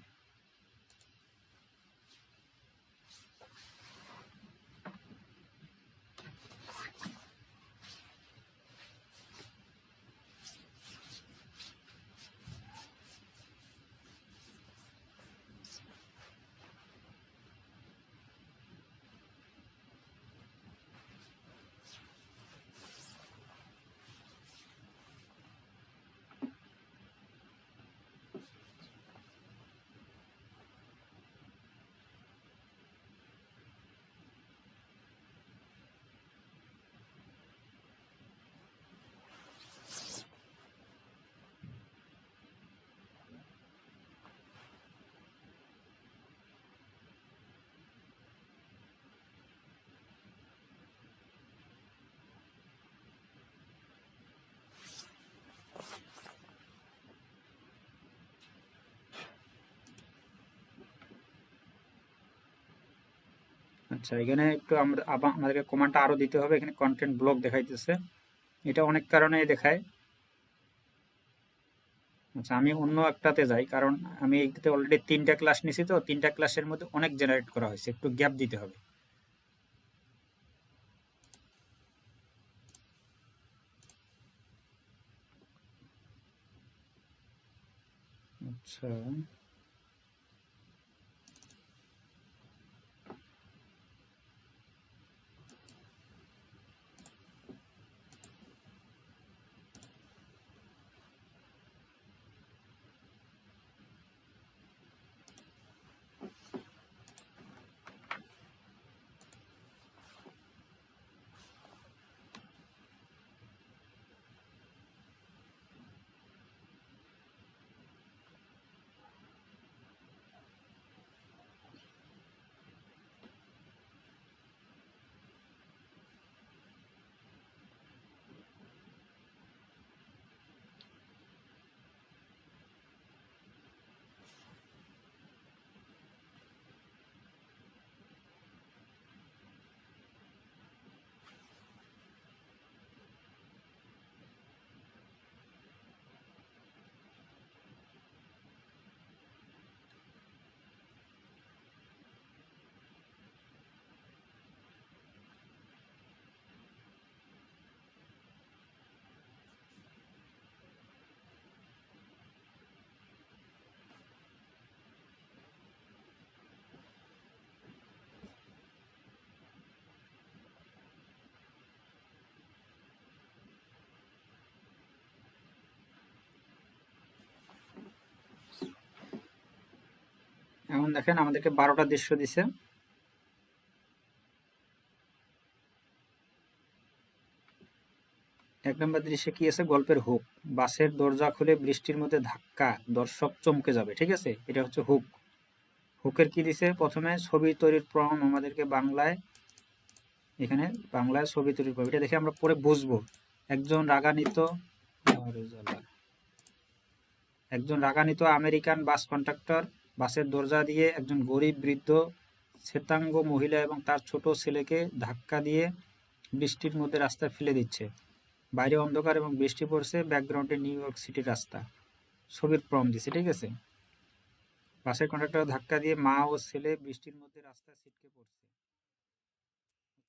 আচ্ছা, এখানে একটু আমাদেরকে কমান্ডটা আরো দিতে হবে। এখানে কন্টেন্ট ব্লক দেখাইতেছে, এটা অনেক কারণে দেখায়। আচ্ছা, আমি অন্য একটাতে যাই, কারণ আমি এইটাতে অলরেডি 3টা ক্লাস নিছি, তো 3টা ক্লাসের মধ্যে অনেক জেনারেট করা হয়েছে, একটু গ্যাপ দিতে হবে। আচ্ছা, এখন দেখেন আমাদেরকে 12টা দৃশ্য দিছে। এক নম্বর দৃশ্যে কি আছে? গল্পের হুক। বাসের দরজা খুলে বৃষ্টির মধ্যে ধাক্কা, দর্শক চমকে যাবে। ঠিক আছে, এটা হচ্ছে হুক। হুকের কি দিছে? প্রথমে ছবি তৈরির প্রম আমাদেরকে বাংলায়, এখানে বাংলায় ছবি তৈরির প্রম, এটা দেখে আমরা পরে বুঝবো। একজন রাগান্বিত একজন রাগান্বিত আমেরিকান বাস কন্ডাক্টর বাসের দরজা দিয়ে একজন গরিব বৃদ্ধ শ্বেতাঙ্গ মহিলা এবং তার ছোট ছেলেকে ধাক্কা দিয়ে বৃষ্টির মধ্যে রাস্তায় ফেলে দিচ্ছে। বাইরে অন্ধকার এবং বৃষ্টি পড়ছে, ব্যাকগ্রাউন্ডে নিউ ইয়র্ক সিটির রাস্তা। ছবির প্রম দিছে, ঠিক আছে। বাসের কন্ডাক্টর ধাক্কা দিয়ে মা ও ছেলে বৃষ্টির মধ্যে রাস্তায় ছিটকে পড়ছে।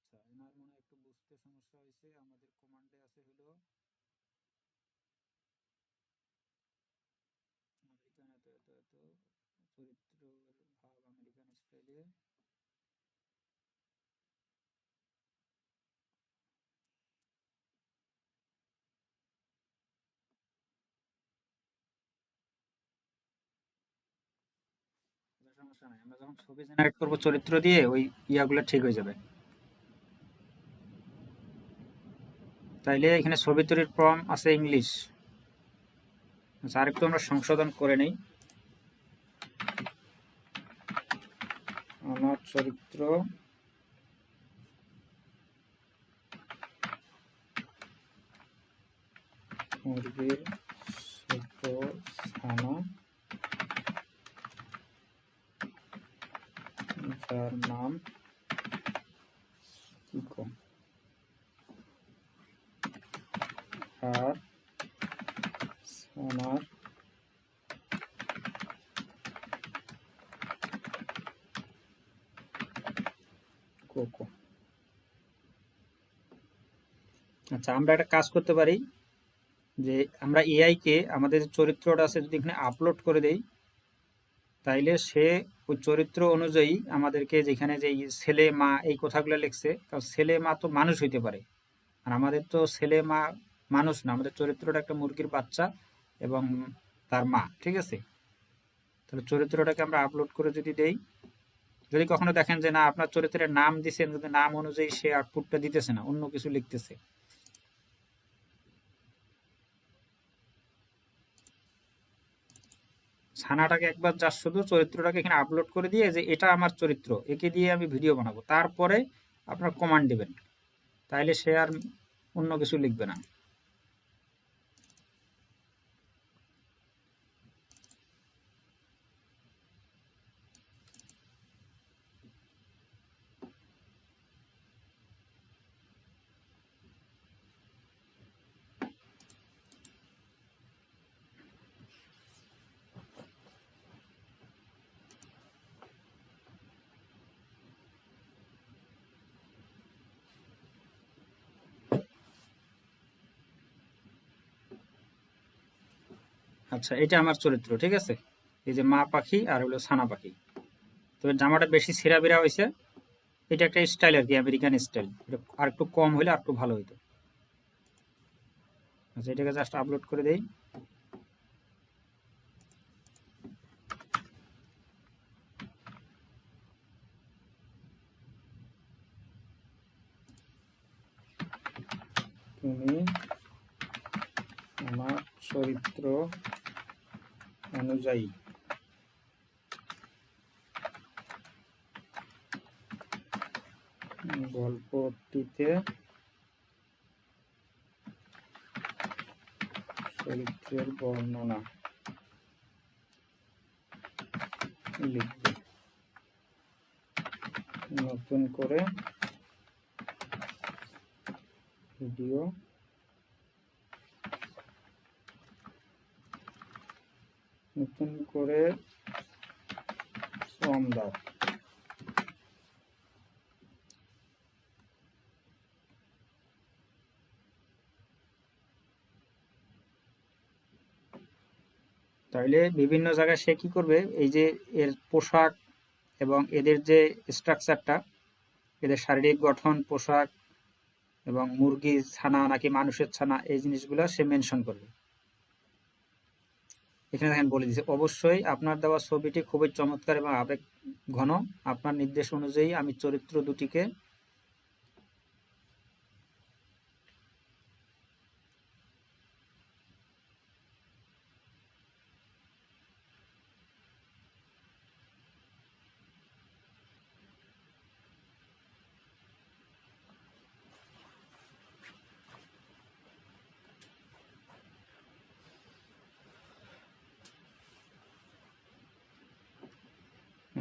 আচ্ছা, এনার মনে হয় একটু বুঝতে সমস্যা হয়েছে। আমাদের কমান্ডে আছে হলো আমেরিকান এত এত এত চরিত্রের ভাব আমেরিকান স্টাইলে। সমস্যা নাই, আমরা যখন ছবি জেনারেট করবো চরিত্র দিয়ে ওই ইয়াগুলো ঠিক হয়ে যাবে। তাইলে এখানে ছবি তৈরির ফর্ম আছে ইংলিশ। আচ্ছা, আরেকটু আমরা সংশোধন করে নেই। আমার চরিত্র মুরগির ছোট ছানা যার নাম কিকো আর ছানার কোকো। আচ্ছা, আমরা একটা কাজ করতে পারি যে আমরা এআই কে আমাদের যে চরিত্রটা আছে যদি এখানে আপলোড করে দেই, তাইলে সে ওই চরিত্র অনুযায়ী আমাদেরকে যেখানে যে ছেলে মা এই কথাগুলো লিখছে, কারণ ছেলে মা তো মানুষ হইতে পারে, আর আমাদের তো ছেলে মা মানুষ না, আমাদের চরিত্রটা একটা মুরগির বাচ্চা এবং তার মা, ঠিক আছে। তাহলে চরিত্রটাকে আমরা আপলোড করে যদি দেই, যদি কখনো দেখেন যে না আপনার চরিত্রের নাম দিচ্ছেন কিন্তু নাম অনুযায়ী সে আউটপুটটা দিতেছে না, অন্য কিছু লিখতেছে, ছানাটাকে একবার যা শুধু চরিত্রটাকে এখানে আপলোড করে দিয়ে যে এটা আমার চরিত্র, একে দিয়ে আমি ভিডিও বানাবো, তারপরে আপনার কমান্ড দিবেন, তাইলে সে আর অন্য কিছু লিখবে না। আচ্ছা, এটা আমার চরিত্র, ঠিক আছে। এই যে মা পাখি আর হলো ছানা পাখি। তবে জামাটা বেশি ছেঁড়া বেরা হয়েছে, এটা একটা স্টাইল আর কি, আমেরিকান স্টাইল। এটা আর একটু কম হলে আর একটু ভালো হইতো। আচ্ছা, এটাকে জাস্ট আপলোড করে দেই। তুমি আমার চরিত্র অনুযায়ী গল্পটিতে চরিত্রের বর্ণনা লিখবে। নতুন করে ভিডিও নতুন করে ফর্ম দাও। তাইলে বিভিন্ন জায়গায় সে কি করবে, এই যে এর পোশাক এবং এদের যে স্ট্রাকচারটা, এদের শারীরিক গঠন, পোশাক এবং মুরগির ছানা নাকি মানুষের ছানা, এই জিনিসগুলো সে মেনশন করবে। এখানে দেখেন বলে দিয়েছে, অবশ্যই আপনার দেওয়া ছবিটি খুবই চমৎকার এবং আবেগ ঘন। আপনার নির্দেশ অনুযায়ী আমি চরিত্র দুটিকে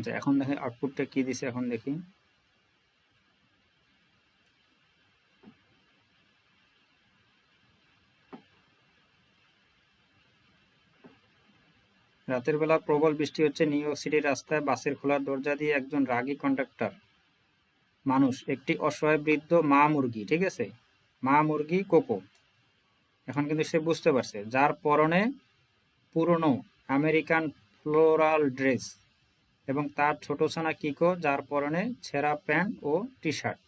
আচ্ছা, এখন দেখি আউটপুটটা কি দিছে, এখন দেখি। রাতের বেলা প্রবল বৃষ্টি হচ্ছে নিউ ইয়র্ক সিটির রাস্তায়। বাসের খোলা দরজা দিয়ে একজন রাগী কন্ডাক্টর মানুষ, একটি অসহায় বৃদ্ধ মা মুরগি, ঠিক আছে, মা মুরগি কোকো। এখন কিন্তু সে বুঝতে পারছে, যার পরনে পুরনো আমেরিকান ফ্লোরাল ড্রেস, এবং তার ছোট ছানা কিকো, যার পরনে ছেঁড়া প্যান্ট ও টি শার্ট।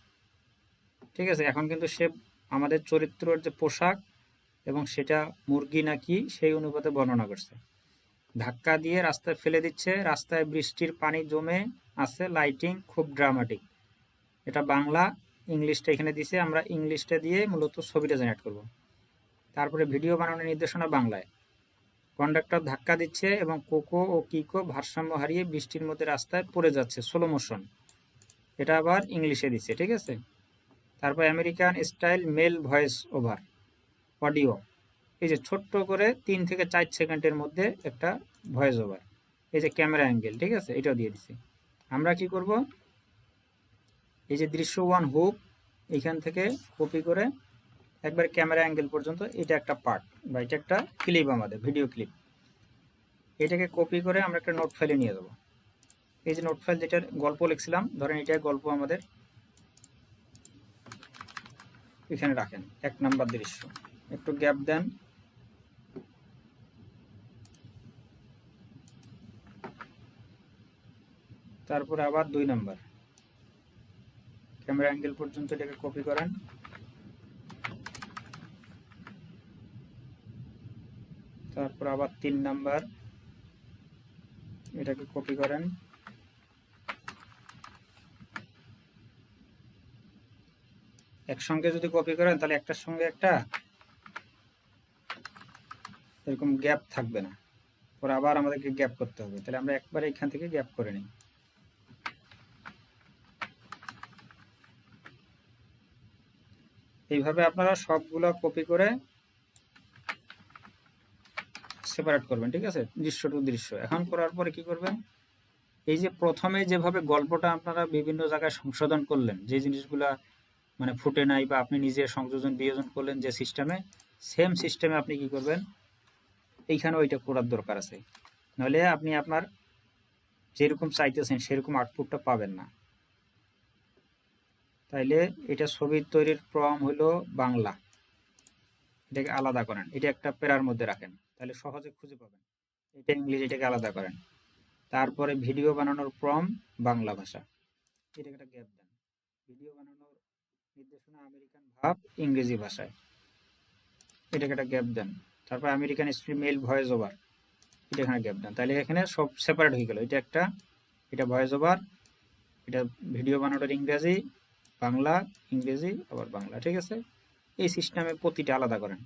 ঠিক আছে, এখন কিন্তু সে আমাদের চরিত্রের যে পোশাক এবং সেটা মুরগি নাকি সেই অনুপাতে বর্ণনা করছে। ধাক্কা দিয়ে রাস্তায় ফেলে দিচ্ছে, রাস্তায় বৃষ্টির পানি জমে আছে, লাইটিং খুব ড্রামাটিক। এটা বাংলা, ইংলিশটা এখানে দিছে, আমরা ইংলিশটা দিয়ে মূলত ছবিটা জেনারেট করব। তারপরে ভিডিও বানানোর নির্দেশনা বাংলায়। কন্ডাক্টর ধাক্কা দিচ্ছে এবং কোকো ও কিকো ভারসাম্য হারিয়ে বৃষ্টির মধ্যে রাস্তায় পড়ে যাচ্ছে, স্লো মোশন। এটা আবার ইংলিশে দিচ্ছে, ঠিক আছে। তারপর American style mail voice over audio, এই যে ছোট্ট করে 3 থেকে 4 সেকেন্ডের মধ্যে একটা ভয়েস ওভার। এই যে ক্যামেরা অ্যাঙ্গেল, ঠিক আছে, এটাও দিয়ে দিছি। আমরা কি করব, এই যে দৃশ্য 1 হুক এখান থেকে কপি করে একবার ক্যামেরা অ্যাঙ্গেল পর্যন্ত, এটা একটা পার্ট বা এটা একটা ক্লিপ, আমাদের ভিডিও ক্লিপ। এটাকে কপি করে আমরা একটা নোট ফাইলে নিয়ে যাব। এই যে নোট ফাইল, যেটার গল্প লিখছিলাম, ধরেন এটা গল্প আমাদের, এখানে রাখেন 1 নাম্বার দৃশ্য, একটু গ্যাপ দেন, তারপরে আবার 2 নাম্বার ক্যামেরা অ্যাঙ্গেল পর্যন্ত এটাকে কপি করেন, তারপর আবার 3 নাম্বার এটাকে কপি করেন, একসঙ্গে যদি কপি করেন তাহলে একটার সঙ্গে একটা এরকম গ্যাপ থাকবে না, পরে আবার আমাদেরকে গ্যাপ করতে হবে। তাহলে আমরা একবারে এখান থেকে গ্যাপ করে নিই। এইভাবে আপনারা সবগুলো কপি করে সেপারেট করবেন, ঠিক আছে, দৃশ্য টু দৃশ্য। এখন করার পরে কি করবেন, এই যে প্রথমে যেভাবে গল্পটা আপনারা বিভিন্ন জায়গায় সংশোধন করলেন, যে জিনিসগুলা মানে ফুটে নাই বা আপনি নিজে সংযোজন বিয়োজন করলেন যে সিস্টেমে, সেম সিস্টেমে আপনি কি করবেন, এইখানে ওইটা করার দরকার আছে, নইলে আপনি আপনার যেরকম চাইতেছেন সেরকম আউটপুটটা পাবেন না। তাইলে এটা ছবি তৈরির প্রম হলো বাংলা, এটাকে আলাদা করেন, এটা একটা প্যারার মধ্যে রাখেন, তাহলে সহজে খুঁজে পাবেন। এটা ইংলিশ, এটাকে আলাদা করেন। তারপরে ভিডিও বানানোর প্রম বাংলা ভাষা, এটাকে একটা গ্যাপ দেন। ভিডিও বানানোর নির্দেশনা আমেরিকান ভাব ইংরেজি ভাষায়, এটাকে একটা গ্যাপ দেন। তারপর আমেরিকান মেল ভয়েস ওভার, এটা এখানে গ্যাপ দেন। তাহলে এখানে সব সেপারেট হয়ে গেল, এটা একটা, এটা ভয়েস ওভার, এটা ভিডিও বানানোর ইংরেজি, বাংলা, ইংরেজি, আবার বাংলা, ঠিক আছে। এই সিস্টেমে প্রতিটা আলাদা করেন।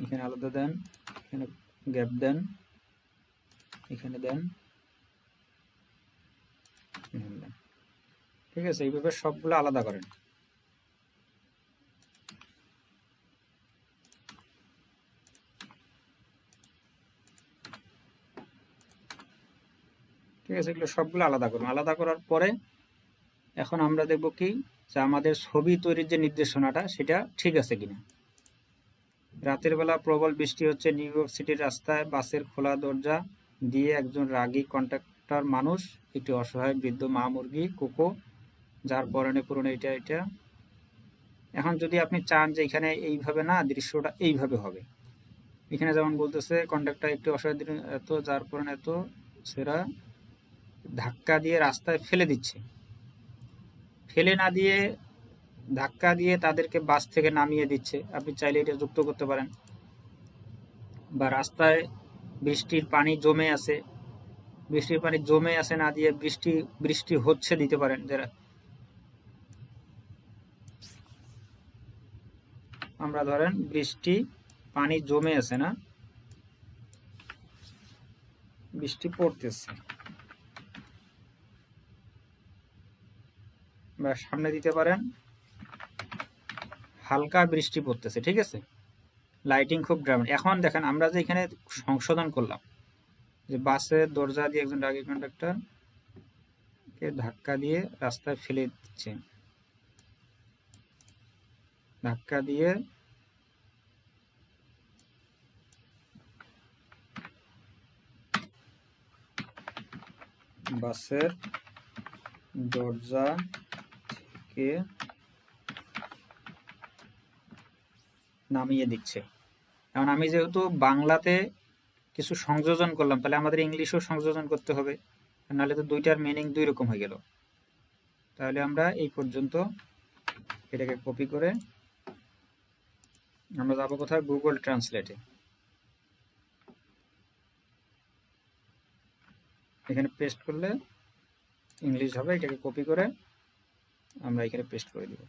এখানে আলাদা দেন, এখানে গ্যাপ দেন, এখানে দেন, এখানে দেন, ঠিক আছে। এইভাবে সবগুলো আলাদা করেন। ঠিক আছে, এগুলো সবগুলো আলাদা করুন। আলাদা করার পরে এখন আমরা দেখব কি, যে আমাদের ছবি তৈরির যে নির্দেশনাটা সেটা ঠিক আছে কিনা। রাতের বেলা প্রবল বৃষ্টি হচ্ছে নিউ ইয়র্ক সিটির রাস্তায়। বাসের খোলা দরজা দিয়ে একজন রাগী কন্ডাক্টর মানুষ, একটি অসহায় বৃদ্ধ মা মুরগি কোকো, যার পরনে পুরনো এটা এটা। এখন যদি আপনি চান যে এখানে এইভাবে না, দৃশ্যটা এইভাবে হবে, এখানে যেমন বলতেছে কন্ডাক্টর একটি অসহায় এত, যার পরনে এত, সেরা ধাক্কা দিয়ে রাস্তায় ফেলে দিচ্ছে, ফেলে না দিয়ে ধাক্কা দিয়ে তাদেরকে বাস থেকে নামিয়ে দিচ্ছে। আপনি চাইলে এটা যুক্ত করতে পারেন। বা রাস্তায় বৃষ্টির পানি জমে আছে, বৃষ্টির পানি জমে আছে না দিয়ে বৃষ্টি বৃষ্টি হচ্ছে দিতে পারেন। যারা আমরা ধরেন বৃষ্টি পানি জমে আছে না, বৃষ্টি পড়তেছে, বা সামনে দিতে পারেন হালকা বৃষ্টি পড়তেছে, ঠিক আছে। লাইটিং খুব ড্রামাটিক। এখন দেখেন আমরা যে এখানে সংশোধন করলাম যে বাসের দরজা দিয়ে একজন ড্রাগি কন্ডাক্টর কে ধাক্কা দিয়ে রাস্তায় ফেলে দিচ্ছে, ধাক্কা দিয়ে বাসের দরজা থেকে নামিয়ে দিচ্ছে। এখন আমি যেহেতু বাংলাতে কিছু সংযোজন করলাম, তাহলে আমাদের ইংলিশও সংযোজন করতে হবে, নাহলে তো দুইটার মিনিং দুই রকম হয়ে গেল। তাহলে আমরা এই পর্যন্ত এটাকে কপি করে আমরা যাবো কোথায়, গুগল ট্রান্সলেটে। এখানে পেস্ট করলে ইংলিশ হবে, এটাকে কপি করে আমরা এখানে পেস্ট করে দিব।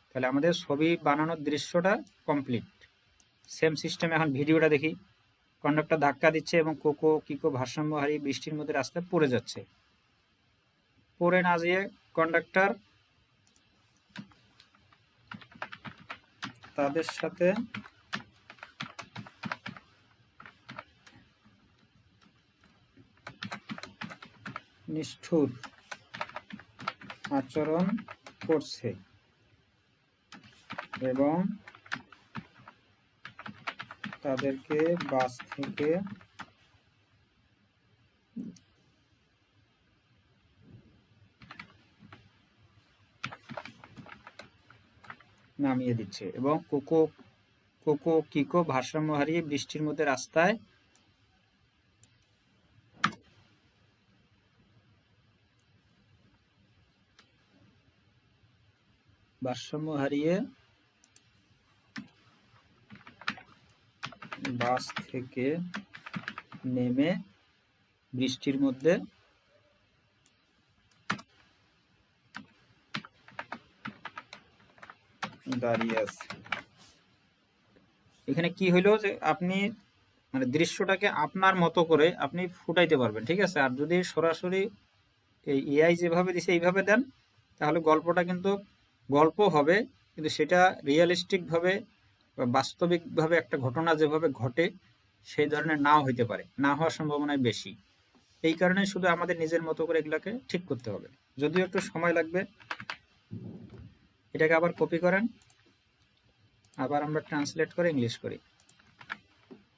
তাহলে আমাদের ছবি বানানোর দৃশ্যটা কমপ্লিট। সেম সিস্টেম এখন ভিডিওটা দেখি। কন্ডাক্টর ধাক্কা দিচ্ছে এবং কোকো কিকো ভারসাম্য হারিয়ে বৃষ্টির মধ্যে রাস্তায় পড়ে যাচ্ছে। পড়ে না যেয়ে কন্ডাক্টর তাদের সাথে নিষ্ঠুর আচরণ করছে এবং তাদেরকে বাস থেকে নামিয়ে দিচ্ছে এবং কোকো কোকো কিকো ভারসাম্য হারিয়ে বৃষ্টির মধ্যে রাস্তায় ভারসাম্য হারিয়ে বাস থেকে নেমে বৃষ্টির মধ্যে দাঁড়িয়ে আছে। এখানে কি হইলো যে আপনি মানে দৃশ্যটাকে আপনার মতো করে আপনি ফুটাইতে পারবেন, ঠিক আছে। আর যদি সরাসরি এই এআই যেভাবে দিছে এইভাবে দেন, তাহলে গল্পটা কিন্তু গল্প হবে, কিন্তু সেটা রিয়েলিস্টিক ভাবে বা বাস্তবিকভাবে একটা ঘটনা যেভাবে ঘটে সেই ধরনের নাও হইতে পারে, না হওয়ার সম্ভাবনাই বেশি। এই কারণে শুধু আমাদের নিজের মতো করে এগুলাকে ঠিক করতে হবে, যদিও একটু সময় লাগবে। এটাকে আবার কপি করেন, আবার আমরা ট্রান্সলেট করে ইংলিশ করি,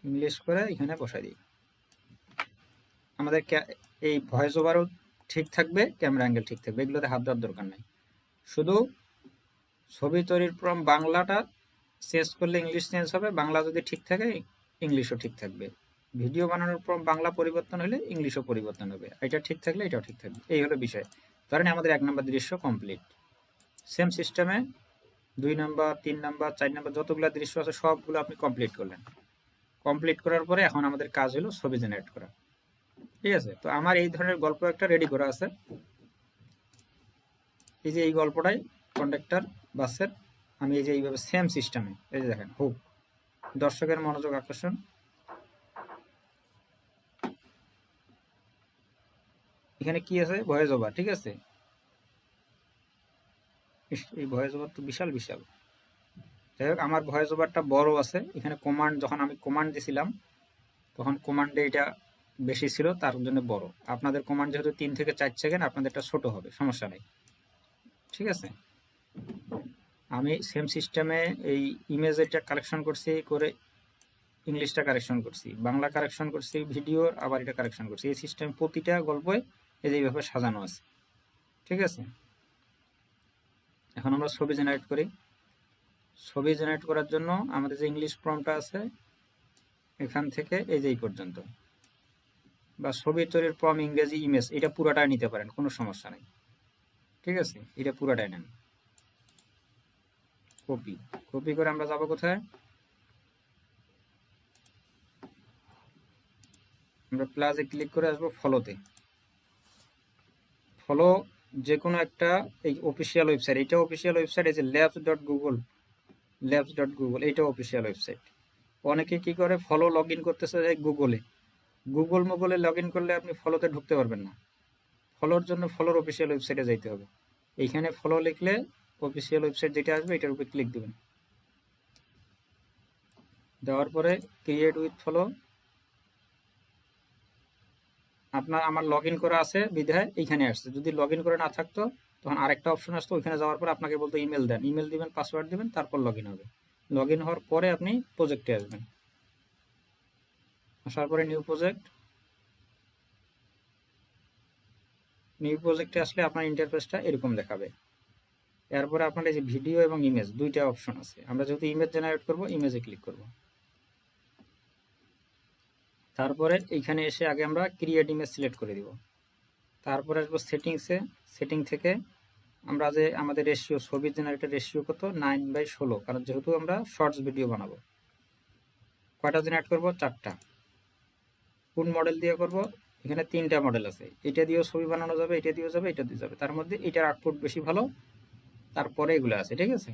ইংলিশ করে এখানে বসাই দিই। আমাদের এই ভয়েস ওভারও ঠিক থাকবে, ক্যামেরা অ্যাঙ্গেল ঠিক থাকবে, এগুলোতে হাত দেওয়ার দরকার নাই। শুধু ছবি তৈরির ফ্রম বাংলাটা চেঞ্জ করলে ইংলিশ চেঞ্জ হবে, বাংলা যদি ঠিক থাকে ইংলিশও ঠিক থাকবে। ভিডিও বানানোর পর বাংলা পরিবর্তন হলে ইংলিশও পরিবর্তন হবে, এটা ঠিক থাকলে এটাও ঠিক থাকবে। এই হলো বিষয়। ধরেন আমাদের 1 নম্বর দৃশ্য কমপ্লিট। সেম সিস্টেমে 2 নম্বর 3 নম্বর 4 নম্বর যতগুলো দৃশ্য আছে সবগুলো আপনি কমপ্লিট করলেন। কমপ্লিট করার পরে এখন আমাদের কাজ হলো ছবি জেনারেট করা, ঠিক আছে। তো আমার এই ধরনের গল্প একটা রেডি করা আছে। এই যে এই গল্পটাই কন্ডাক্টর বাসের, আমি এই যে এইভাবে সেম সিস্টেমে এই যে দেখেন হুক, দর্শকের মনোযোগ আকর্ষণ। এখানে কি আছে, ভয়েস ওভার, ঠিক আছে। এই ভয়েস ওভার তো বিশাল বিশাল। যাই হোক, আমার ভয়েস ওভারটা বড় আছে। এখানে কমান্ড, যখন আমি কমান্ড দিছিলাম তখন কমান্ডে এটা বেশি ছিল, তার জন্য বড়। আপনাদের কমান্ড যেহেতু 3 থেকে 4 সেকেন্ড, আপনাদেরটা ছোট হবে, সমস্যা নেই, ঠিক আছে। আমি সেম সিস্টেমে এই ইমেজ এটা কালেকশন করছি, করে ইংলিশটা কারেকশন করছি, বাংলা কারেকশন করছি ভিডিওর, আবার এটা কারেকশন করছি। এই সিস্টেম প্রতিটা গল্পে এই যে এইভাবে সাজানো আছে, ঠিক আছে। এখন আমরা ছবি জেনারেট করি। ছবি জেনারেট করার জন্য আমাদের যে ইংলিশ প্রম্পটটা আছে এখান থেকে এই যে এই পর্যন্ত, বা ছবি তৈরির প্রম ইংরেজি ইমেজ, এটা পুরোটাই নিতে পারেন, কোনো সমস্যা নেই, ঠিক আছে। এটা পুরোটাই নেন। কপি কপি করে আমরা যাব কোথায়, আমরা প্লাসে ক্লিক করে আসবো ফলোতে। ফলো যে কোনো একটা এই অফিসিয়াল ওয়েবসাইট, এটা অফিসিয়াল ওয়েবসাইট, এই যে labs.google, labs.google, এইটা অফিসিয়াল ওয়েবসাইট। অনেকে কি করে ফলো লগ ইন করতেছে গুগলে, গুগলে লগ ইন করলে আপনি ফলোতে ঢুকতে পারবেন না। ফলোর জন্য ফলোর অফিসিয়াল ওয়েবসাইটে যাইতে হবে। এইখানে ফলো লিখলে অফিসিয়াল ওয়েবসাইট যেটা আসবে এটার উপরে ক্লিক দিবেন। দেওয়ার পরে ক্রিয়েট উইথ ফলো, আমার লগ ইন করা আছে বিধায় এইখানে আসছে। যদি লগ ইন করে না থাকতো তখন আরেকটা অপশন আসতো, ওইখানে যাওয়ার পর আপনাকে বলতো ইমেল দেন, ইমেল দিবেন, পাসওয়ার্ড দিবেন, তারপর লগ ইন হবে। লগ ইন হওয়ার পরে আপনি প্রজেক্টে আসবেন। আসার পরে নিউ প্রজেক্টে আসলে আপনার ইন্টারফেসটা এরকম দেখাবে। এরপরে আপনার এই যে ভিডিও এবং ইমেজ দুইটা অপশন আছে। আমরা যেহেতু ইমেজ জেনারেট করব, ইমেজে ক্লিক করব। তারপরে এইখানে এসে আগে আমরা ক্রিয়েট ইমেজ সিলেক্ট করে দিব। তারপরে আসবো সেটিংসে, সেটিং থেকে আমরা যে আমাদের রেশিও, ছবির জেনারেটের রেশিও কত, 9/16, কারণ যেহেতু আমরা শর্টস ভিডিও বানাবো। কয়টা জেনারেট করব, 4টা। কোন মডেল দিয়ে করব, এখানে 3টা মডেল আছে। এটা দিয়েও ছবি বানানো যাবে, এটা দিয়েও যাবে, এটা দিয়ে যাবে। তার মধ্যে এটার আউটপুট বেশি ভালো, তারপরে এগুলো আছে, ঠিক আছে।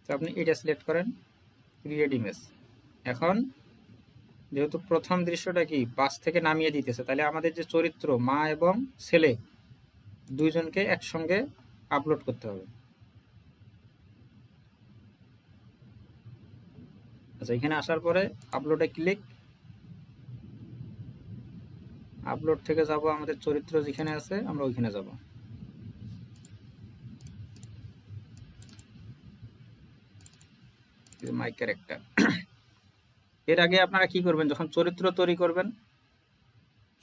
তো আপনি এটা সিলেক্ট করেন, ক্রিয়েট ইমেজ। এখন যেহেতু প্রথম দৃশ্যটা কি বাস থেকে নামিয়ে দিতেছে, তাহলে আমাদের যে চরিত্র মা এবং ছেলে দুইজনকে একসঙ্গে আপলোড করতে হবে। আচ্ছা, এখানে আসার পরে আপলোডে ক্লিক। আপলোড থেকে যাব আমাদের চরিত্র যেখানে আছে, আমরা ওইখানে যাব। মাই ক্যারেক্টার। এর আগে আপনারা কি করবেন, যখন চরিত্র তৈরি করবেন,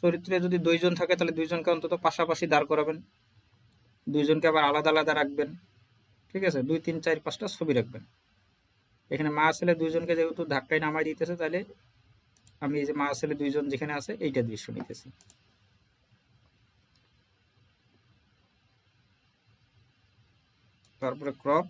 চরিত্রে যদি 2জন থাকে তাহলে 2জনকে অন্তত পাশাপাশি দাঁড় করাবেন, 2জনকে আবার আলাদা আলাদা রাখবেন, ঠিক আছে। 2, 3, 4, 5টা ছবি রাখবেন। এখানে মা ছেলে 2জনকে যেহেতু ধাক্কায় নামাই দিতেছে, তাহলে আমি এই যে মা ছেলে 2জন যেখানে আছে এইটা দৃশ্য নিতেছি। তারপরে ক্রপ,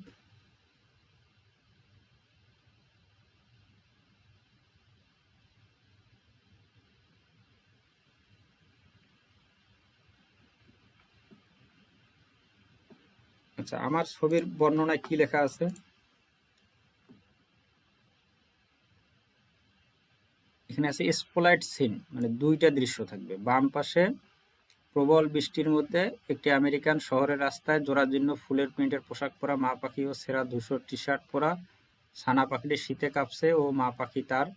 আচ্ছা আমার ছবির বর্ণনায় কি লেখা আছে, এখানে আছে স্পটলাইট সিন, মানে 2টা দৃশ্য থাকবে। বাম পাশে প্রবল বৃষ্টির মধ্যে একটি আমেরিকান শহরের রাস্তায় জরাজীর্ণ ফুলের প্রিন্টের পোশাক পরা মা পাখি ও ছেঁড়া ধূসর টি-শার্ট পরা ছানা পাখিটি শীতে কাঁপছে ও মা পাখি তার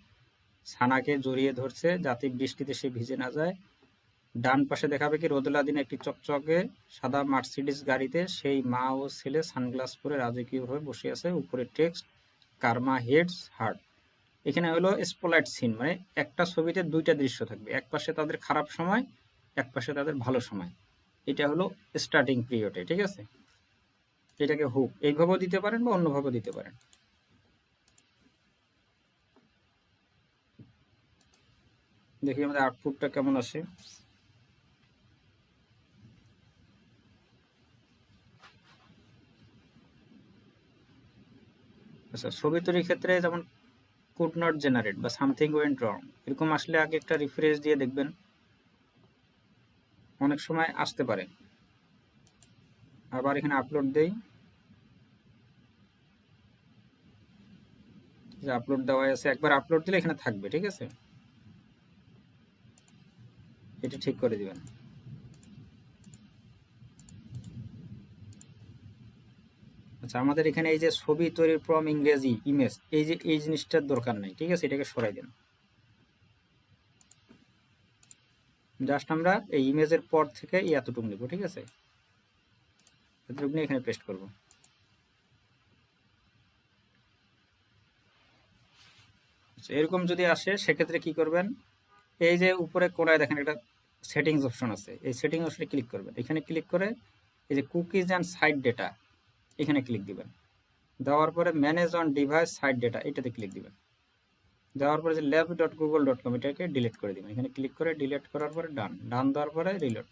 ছানাকে জড়িয়ে ধরছে যাতে বৃষ্টিতে সে ভিজে না যায়। ডান পাশে দেখাবে কি রোদেলা দিনে একটি চকচকে সাদা মার্সিডিজ গাড়িতে সেই মা ও ছেলে সানগ্লাস পরে রাজকীয়ভাবে বসে আছে, উপরে টেক্সট কার্মা হেডস হার্ট। এখানে হলো স্পটলাইট সিন, মানে একটা ছবিতে 2টা দৃশ্য থাকবে, এক পাশে তাদের খারাপ সময়, এক পাশে তাদের ভালো সময়। এটা হলো স্টার্টিং পিরিয়ডে, ঠিক আছে। এটাকে হুক এইভাবেও দিতে পারেন বা অন্যভাবেও দিতে পারেন। দেখি আমাদের আউটপুটটা কেমন আসে। আচ্ছা, ছবি তৈরির ক্ষেত্রে যেমন কুড নট জেনারেট বা সামথিং ওয়েন্ট রং এরকম আসলে আগে একটা রিফ্রেশ দিয়ে দেখবেন, অনেক সময় আসতে পারে। আবার এখানে আপলোড দেই, যে আপলোড দেওয়া আছে, একবার আপলোড দিলে এখানে থাকবে, ঠিক আছে। এটা ঠিক করে দিবেন। আচ্ছা, আমাদের এখানে এই যে ছবি তৈরির ফ্রম ইংরেজি ইমেজ, এই জিনিসটার দরকার নেই, ঠিক আছে। এটাকে সরাই দেন। জাস্ট আমরা এই ইমেজের পর থেকে এতটুকু নিব, ঠিক আছে। এতটুকু নিয়ে এখানে পেস্ট করব। আচ্ছা, এরকম যদি আসে সেক্ষেত্রে কি করবেন, এই যে উপরে কোণায় দেখেন একটা সেটিংস অপশন আছে, এই সেটিং অপশনে ক্লিক করবেন। এখানে ক্লিক করে এই যে কুকিজ অ্যান্ড সাইট ডেটা এখানে ক্লিক দিবেন। দেওয়ার পরে manage on device site data এটাতে ক্লিক দিবেন। দেওয়ার পরে যে lab.google.com এটাকে ডিলিট করে দিবেন। এখানে ক্লিক করে ডিলিট করার পরে ডান দেওয়ার পরে রিলোড।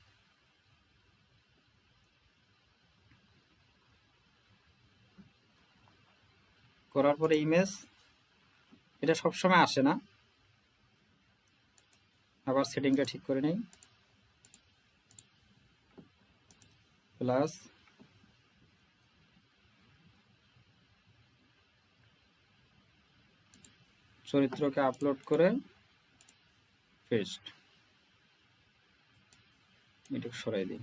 করার পরে ইমেজ, এটা সবসময় আসে না, আবার সেটিংটা ঠিক করে নেই। প্লাস চরিত্রকে আপলোড করে পেস্ট, এটুকু সরাই দিই।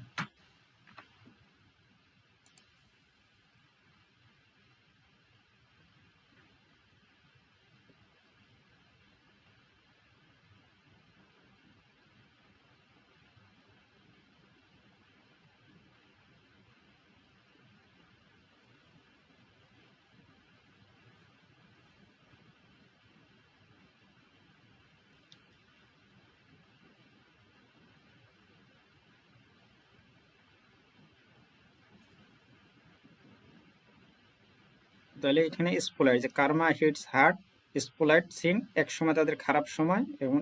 তাহলে এখানে স্পলাইট, যে কার্মা হিটস হার্ড, স্পলাইট সিন, এক সময় তাদের খারাপ সময় এবং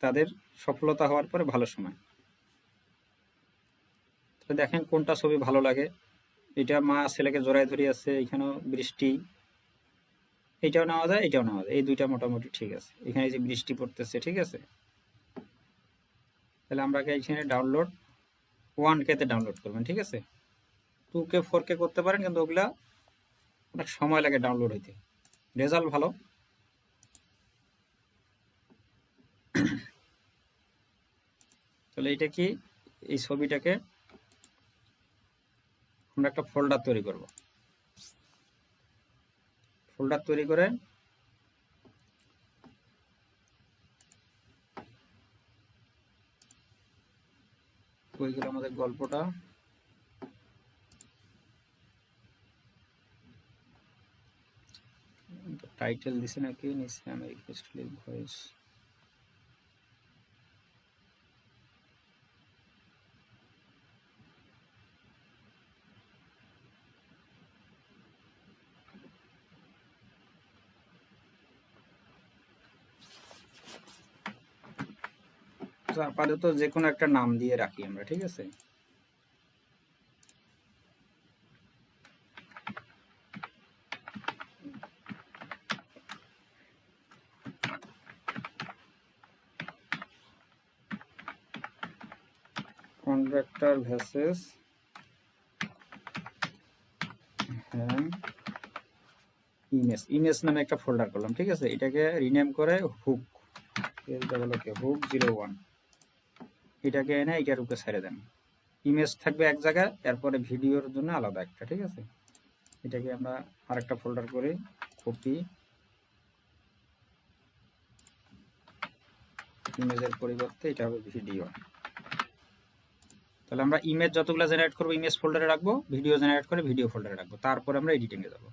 তাদের সফলতা হওয়ার পরে ভালো সময়। তো দেখেন কোনটা ছবি ভালো লাগে। এটা মা ছেলেকে জড়ায় ধরে আছে, এখানেও বৃষ্টি, এটাও নেওয়া যায়, এটাও নেওয়া যায়, এই দুইটা মোটামুটি ঠিক আছে। এখানে যে বৃষ্টি পড়তেছে, ঠিক আছে। তাহলে আমরা এখানে ডাউনলোড 1K তে ডাউনলোড করবেন, ঠিক আছে। 2K 4K করতে পারেন, কিন্তু ওগুলা অনেক সময় লাগে ডাউনলোড হইতে। রেজাল্ট ভালো। তাহলে এটা কি, এই ছবিটাকে আমরা একটা ফোল্ডার তৈরি করব। ফোল্ডার তৈরি করে কই গেল আমাদের গল্পটা, টাইটেল দিছে নাকি নিচে, আমি রিকোয়েস্ট ভয়েস, আপাতত যে কোনো একটা নাম দিয়ে রাখি আমরা, ঠিক আছে। কন্ট্রাক্টর ভার্সেস ইমেজ, ইমেজ নামে একটা ফোল্ডার করলাম, ঠিক আছে। এটাকে রিনেম করে হুক, হুক 01, এটাকে এনে এটার উপরে ছেড়ে দেন। ইমেজ থাকবে এক জায়গায়, এরপরে ভিডিওর জন্য আলাদা একটা, ঠিক আছে। এটাকে আমরা আরেকটা ফোল্ডার করে কপি, ইমেজের পরিবর্তে এটা হবে ভিডিও। তাহলে আমরা ইমেজ যতগুলো জেনারেট করবো ইমেজ ফোল্ডারে রাখবো, ভিডিও জেনারেট করে ভিডিও ফোল্ডারে রাখবো, তারপরে আমরা এডিটিংয়ে যাব।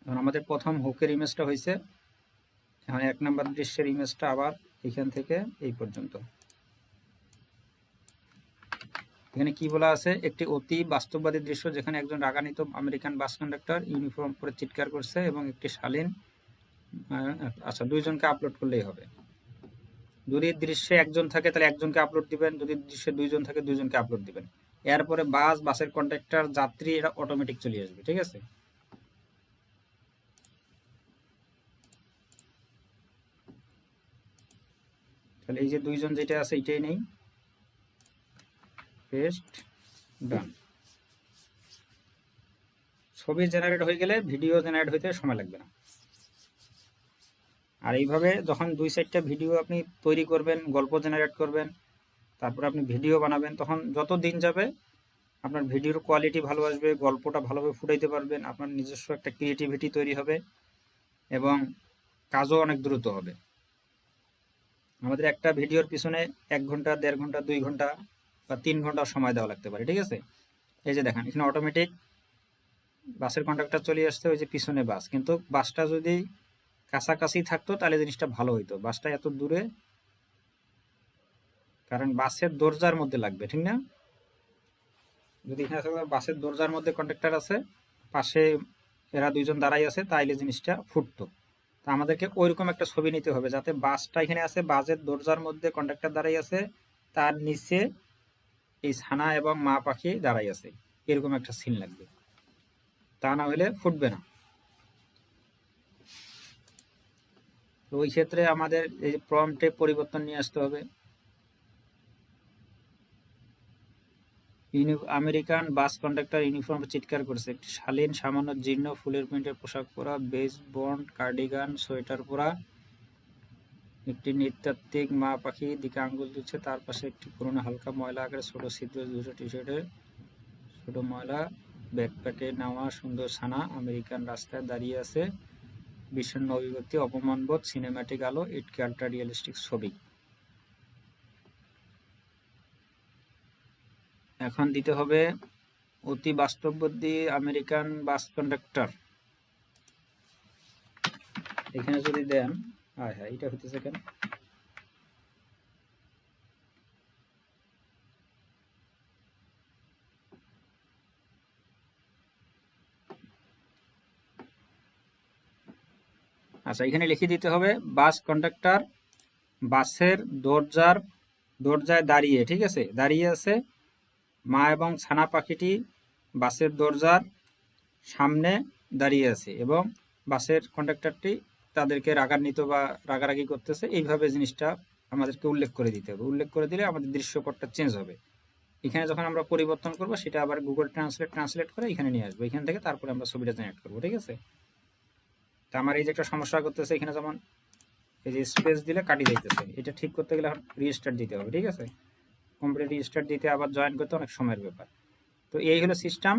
এখন আমাদের প্রথম হুকের ইমেজটা হয়েছে, এখন 1 নম্বর দৃশ্যের ইমেজটা আবার এখান থেকে এই পর্যন্ত। এখানে কি বলা আছে, একটি অতি বাস্তববাদী দৃশ্য যেখানে একজন রাগান্বিত আমেরিকান বাস কন্ডাক্টর ইউনিফর্ম পরে চিৎকার করছে এবং একটি শালীন, আচ্ছা দুইজনকে আপলোড করলেই হবে। যদি দৃশ্যে একজন থাকে তাহলে একজনকে আপলোড দিবেন, যদি দৃশ্যে দুইজন থাকে দুইজনকে আপলোড দিবেন। এরপরে বাস, বাসের কন্ডাক্টর, যাত্রী, এটা অটোমেটিক চলে আসবে, ঠিক আছে। তাহলে এই যে দুইজন যেটা আছে এটাই নেই, পেস্ট, ডান। ছবি জেনারেট হয়ে গেলে ভিডিও জেনারেট হইতে সময় লাগবে না। আর এইভাবে যখন 2-4টা ভিডিও আপনি তৈরি করবেন, গল্প জেনারেট করবেন, তারপর আপনি ভিডিও বানাবেন, তখন যত দিন যাবে আপনার ভিডিওর কোয়ালিটি ভালো আসবে, গল্পটা ভালোভাবে ফুটাইতে পারবেন, আপনার নিজস্ব একটা ক্রিয়েটিভিটি তৈরি হবে এবং কাজও অনেক দ্রুত হবে। আমাদের একটা ভিডিওর পিছনে 1 ঘন্টা, 1.5 ঘন্টা, 2 ঘন্টা বা 3 ঘন্টা সময় দেওয়া লাগতে পারে, ঠিক আছে। এই যে দেখেন এখানে অটোমেটিক বাসের কন্ডাক্টর চলে আসছে, ওই যে পিছনে বাস, কিন্তু বাসটা যদি কাছাকাছি থাকতো তাহলে জিনিসটা ভালো হইতো। বাসটা এত দূরে, কারণ বাসের দরজার মধ্যে লাগবে, ঠিক না। যদি এখানে বাসের দরজার মধ্যে কন্ডাক্টর আছে, পাশে এরা দুইজন দাঁড়াই আছে, তাইলে জিনিসটা ফুটতো। তা আমাদেরকে ওইরকম একটা ছবি নিতে হবে যাতে বাসটা এখানে আছে, বাসের দরজার মধ্যে কন্ডাক্টর দাঁড়াই আছে, তার নিচে এই ছানা এবং মা পাখি দাঁড়াই আছে, এরকম একটা সিন লাগবে, তা না হলে ফুটবে না। তো ওই ক্ষেত্রে আমাদের এই প্রম্পটে পরিবর্তন নিয়ে আসতে হবে। আমেরিকান বাস কন্ডাক্টর ইউনিফর্মে চিৎকার করছে, একটি শালীন সামান্য জীর্ণ ফুলের প্রিন্টের পোশাক পরা, বেস বন্ড কার্ডিগান সোয়েটার পরা একটি নৃতাত্ত্বিক মা পাখি দিকে আঙ্গুল দিচ্ছে, তার পাশে একটি পুরনো হালকা ময়লা আকারে ছোট ছিদ্র দুটো টি শার্টের ছোট ময়লা ব্যাকপ্যাকে নেওয়া সুন্দর ছানা আমেরিকান রাস্তায় দাঁড়িয়ে আছে, বিষণ্ণ অভিব্যক্তি, অপমানবোধ, সিনেম্যাটিক আলো, ইটকে আল্ট্রা রিয়েলিস্টিক ছবি। এখন দিতে হবে অতি বাস্তববাদী আমেরিকান বাস কন্ডাক্টর। এখানে যদি দেন, হ্যাঁ হ্যাঁ এটা হতেছে কেন, আচ্ছা, এখানে লিখে দিতে হবে বাস কন্ডাক্টর বাসের দরজায় দাঁড়িয়ে, ঠিক আছে, দাঁড়িয়ে আছে। মা এবং ছানা পাখিটি বাসের দরজার সামনে দাঁড়িয়ে আছে এবং বাসের কন্ডাক্টরটি তাদেরকে রাগান্বিত বা রাগারাগি করতেছে। এইভাবে জিনিসটা আমাদেরকে উল্লেখ করে দিতে হবে। উল্লেখ করে দিলে আমাদের দৃশ্যপটটা চেঞ্জ হবে। এখানে যখন আমরা পরিবর্তন করব সেটা আবার গুগল ট্রান্সলেট করে এখানে নিয়ে আসবো। এখান থেকে তারপরে আমরা ছবিটা জেনারেট করবো, ঠিক আছে। তা আমার এই যে একটা সমস্যা করতেছে, এখানে যেমন এই যে স্পেস দিলে কাটি যাইতেছে, এটা ঠিক করতে গেলে এখন রিস্টার্ট দিতে হবে, ঠিক আছে। কমপ্লিট রিস্টার্ট দিতে আবার জয়েন করতে অনেক সময়ের ব্যাপার। তো এই হলো সিস্টেম।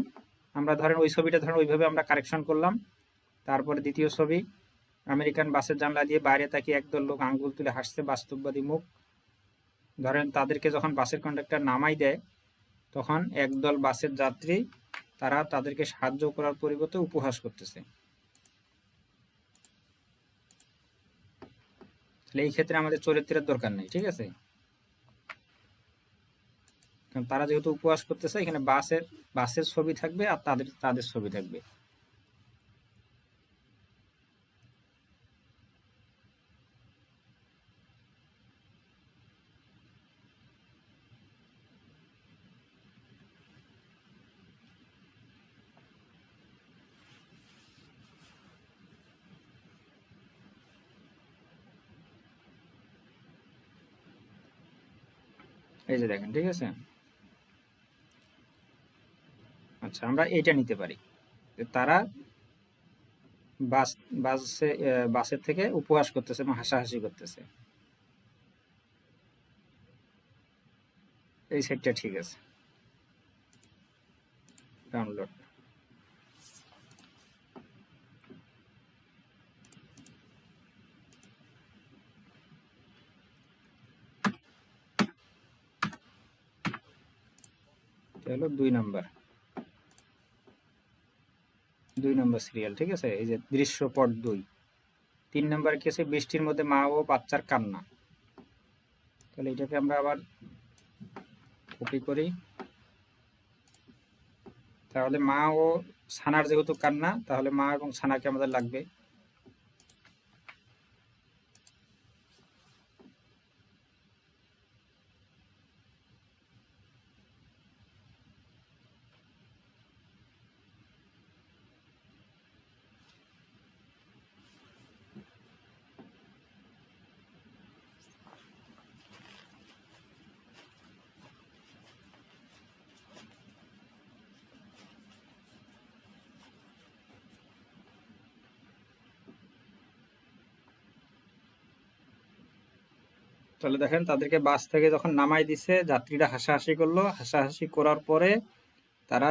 আমরা ধরেন ওই ছবিটা ধরেন ওইভাবে আমরা কারেকশন করলাম। তারপরে দ্বিতীয় ছবি, আমেরিকান বাসের জানলা দিয়ে বাইরে তাকিয়ে একদল লোক আঙ্গুল তুলে হাসছে, বাস্তববাদী মুখ। ধরেন তাদেরকে যখন বাসের কন্ডাক্টর নামাই দেয় তখন একদল বাসের যাত্রী তারা তাদেরকে সাহায্য করার পরিবর্তে উপহাস করতেছে। তাহলে এই ক্ষেত্রে আমাদের চরিত্রের দরকার নেই, ঠিক আছে, কারণ তারা যেহেতু উপহাস করতেছে এখানে বাসের ছবি থাকবে আর তাদের ছবি থাকবে। এই যে দেখেন, ঠিক আছে। আচ্ছা, আমরা এইটা নিতে পারি যে তারা বাসের থেকে উপহাস করতেছে এবং হাসাহাসি করতেছে। এই সেটটা ঠিক আছে। ডাউনলোড। হলো 2 নম্বর সিরিয়াল, ঠিক আছে। এই যে দৃশ্যপট 2। 3 নম্বর কি আছে, বৃষ্টির মধ্যে মা ও বাচ্চার কান্না। তাহলে এটাকে আমরা আবার কপি করি। তাহলে মা ও ছানার যেহেতু কান্না, তাহলে মা এবং ছানাকে আমাদের লাগবে। তাহলে দেখেন তাদেরকে বাস থেকে যখন নামাই দিছে, যাত্রীরা হাসাহাসি করলো। হাসাহাসি করার পরে তারা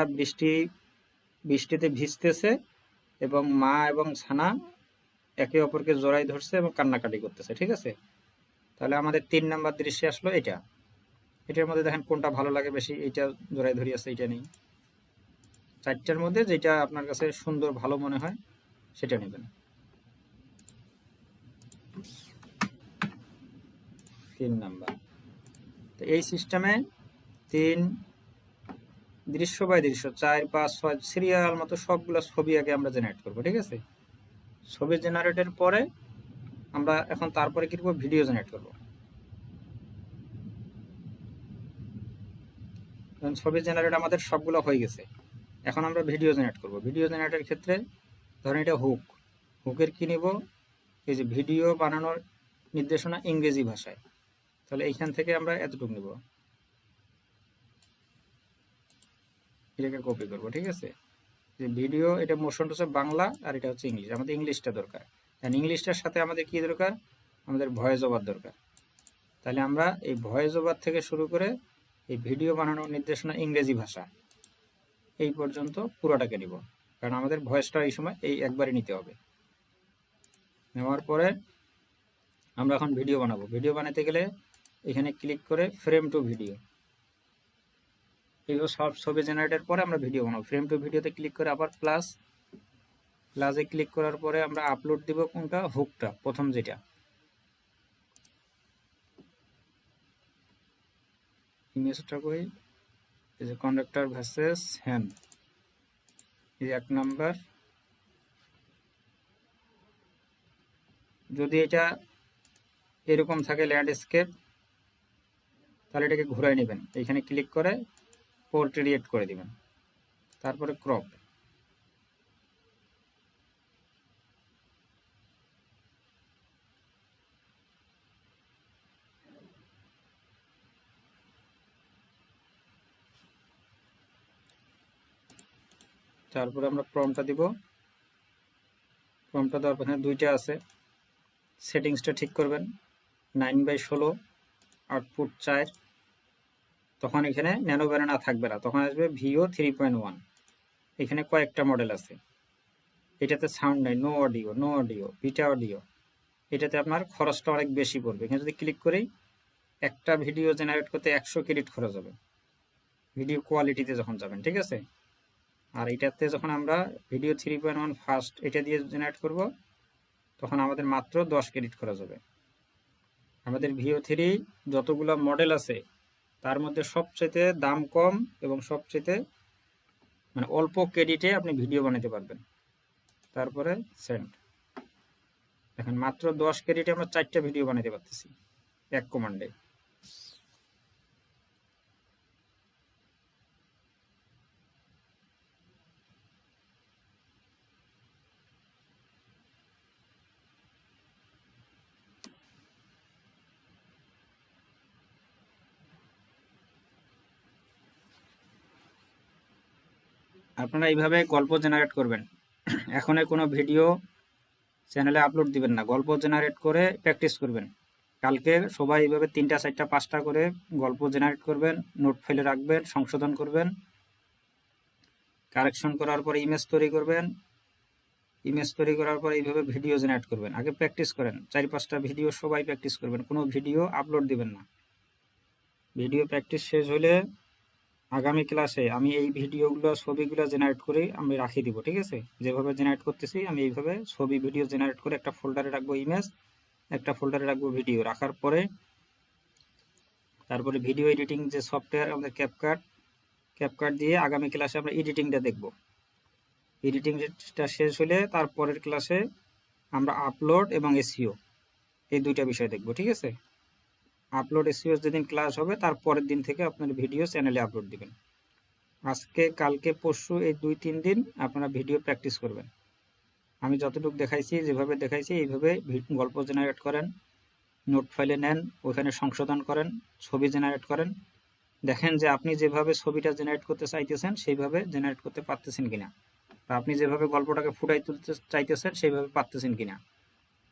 বৃষ্টিতে ভিজতেছে এবং মা এবং ছানা একে অপরকে জড়াই ধরছে এবং কান্নাকাটি করতেছে, ঠিক আছে। তাহলে আমাদের 3 নম্বর দৃশ্যে আসলো এটা। এটার মধ্যে দেখেন কোনটা ভালো লাগে বেশি, এইটা জড়াই ধরি আছে, এটা নেই। 4টার মধ্যে যেটা আপনার কাছে সুন্দর ভালো মনে হয় সেটা নেবেন। 3 নাম্বার। তো এই সিস্টেমে 3 দৃশ্য বাই দৃশ্য 4, 5, 6 সিরিয়াল মতো সবগুলো ছবি আগে আমরা জেনারেট করব, ঠিক আছে। ছবি জেনারেটের পরে আমরা এখন তারপরে কি করব, ভিডিও জেনারেট করব। ছবি জেনারেট আমাদের সবগুলো হয়ে গেছে। এখন আমরা ভিডিও জেনারেট করব। ভিডিও জেনারেটের ক্ষেত্রে ধরেন এটা হুকের কি নিব, এই যে ভিডিও বানানোর নির্দেশনা ইংরেজি ভাষায়। তাহলে এইখান থেকে আমরা এতটুকু নিব, এটাকে কপি করব, ঠিক আছে। যে ভিডিও, এটা মোশনটা হচ্ছে বাংলা আর এটা হচ্ছে ইংলিশ। আমাদের ইংলিশটা দরকার, কারণ ইংলিশটার সাথে আমাদের কি দরকার, আমাদের ভয়েস ওভার দরকার। তাহলে আমরা এই ভয়েস ওভার থেকে শুরু করে এই ভিডিও বানানোর নির্দেশনা ইংরেজি ভাষা এই পর্যন্ত পুরোটাকে নিব, কারণ আমাদের ভয়েসটা এই সময় এই একবারে নিতে হবে। নেওয়ার পরে আমরা এখন ভিডিও বানাবো। ভিডিও বানাতে গেলে এখানে ক্লিক করে ফ্রেম টু ভিডিও, এইগুলো সব ছবি জেনারেটের পরে আমরা ভিডিও বানাবো। ফ্রেম টু ভিডিওতে ক্লিক করে আবার প্লাসে ক্লিক করার পরে আমরা আপলোড দিব কোনটা, হুকটা, প্রথম যেটা। ইমেজটা কই, এই যে কন্ডাক্টর ভার্সেস হ্যান, এই 1 নাম্বার। যদি এটা এরকম থাকে ল্যান্ডস্কেপ, তাহলে এটাকে ঘুরাই নেবেন, এখানে ক্লিক করে পোর্ট্রেট করে দিবেন, তারপরে ক্রপ। তারপরে আমরা প্রম্পটটা দিব। প্রম্পটটা দেওয়ার পর এখানে দুইটা আছে, সেটিংসটা ঠিক করবেন, 9/16 আউটপুট 4। তখন এখানে ন্যানো ব্যানানা থাকবে না, তখন আসবে ভিও 3.1। এখানে কয়েকটা মডেল আছে, এটাতে সাউন্ড নাই, নো অডিও, বিটা অডিও। এটাতে আপনার খরচটা অনেক বেশি পড়বে। এখানে যদি ক্লিক করি, একটা ভিডিও জেনারেট করতে 100 ক্রেডিট খরচ হবে ভিডিও কোয়ালিটিতে যখন যাবেন, ঠিক আছে। আর এটাতে যখন আমরা ভিডিও 3.1 ফার্স্ট এটা দিয়ে জেনারেট করব, তখন আমাদের মাত্র 10 ক্রেডিট খরচ হবে। আমাদের ভিও 3 যতগুলো মডেল আছে তার মধ্যে সবচেয়ে দাম কম এবং সবচেয়ে মানে অল্প ক্রেডিটে আপনি ভিডিও বানাতে পারবেন। তারপরে সেন্ড, এখন মাত্র 10 ক্রেডিটে আমরা 4টা ভিডিও বানাতে পারতেছি এক কমান্ডে। আপনারা এইভাবে গল্প জেনারেট করবেন। এখন কোনো ভিডিও চ্যানেলে আপলোড দিবেন না, গল্প জেনারেট করে প্র্যাকটিস করবেন। কালকে সবাই এইভাবে 3টা 4টা 5টা করে গল্প জেনারেট করবেন, নোট ফাইলে রাখবেন, সংশোধন করবেন, কারেকশন করার পরে ইমেজ তৈরি করবেন, ইমেজ তৈরি করার পর এইভাবে ভিডিও জেনারেট করবেন। আগে প্র্যাকটিস করেন, 4-5টা ভিডিও সবাই প্র্যাকটিস করবেন, কোনো ভিডিও আপলোড দিবেন না। ভিডিও প্র্যাকটিস শেষ হলে আগামী ক্লাসে আমি এই ভিডিওগুলো ছবিগুলো জেনারেট করে আমি রাখি দিব, ঠিক আছে। যেভাবে জেনারেট করতেছি আমি এইভাবে ছবি ভিডিও জেনারেট করে একটা ফোল্ডারে রাখবো ইমেজ, একটা ফোল্ডারে রাখবো ভিডিও। রাখার পরে তারপরে ভিডিও এডিটিং যে সফটওয়্যার আমাদের ক্যাপকাট দিয়ে আগামী ক্লাসে আমরা এডিটিংটা দেখব। এডিটিংটা শেষ হলে তারপরের ক্লাসে আমরা আপলোড এবং এসইও এই দুইটা বিষয় দেখব, ঠিক আছে। আপলোড এসইও যেদিন ক্লাস হবে তার পরের দিন থেকে আপনার ভিডিও চ্যানেলে আপলোড দিবেন। আজকে কালকে পরশু এই 2-3 দিন আপনারা ভিডিও প্র্যাকটিস করবেন। আমি যতটুকু দেখাইছি, যেভাবে দেখাইছি এইভাবে গল্প জেনারেট করেন, নোট ফাইলে নেন, ওখানে সংশোধন করেন, ছবি জেনারেট করেন। দেখেন যে আপনি যেভাবে ছবিটা জেনারেট করতে চাইতেছেন সেইভাবে জেনারেট করতে পারতেছেন কিনা, বা আপনি যেভাবে গল্পটাকে ফুটাই তুলতে চাইতেছেন সেইভাবে পারতেছেন কিনা,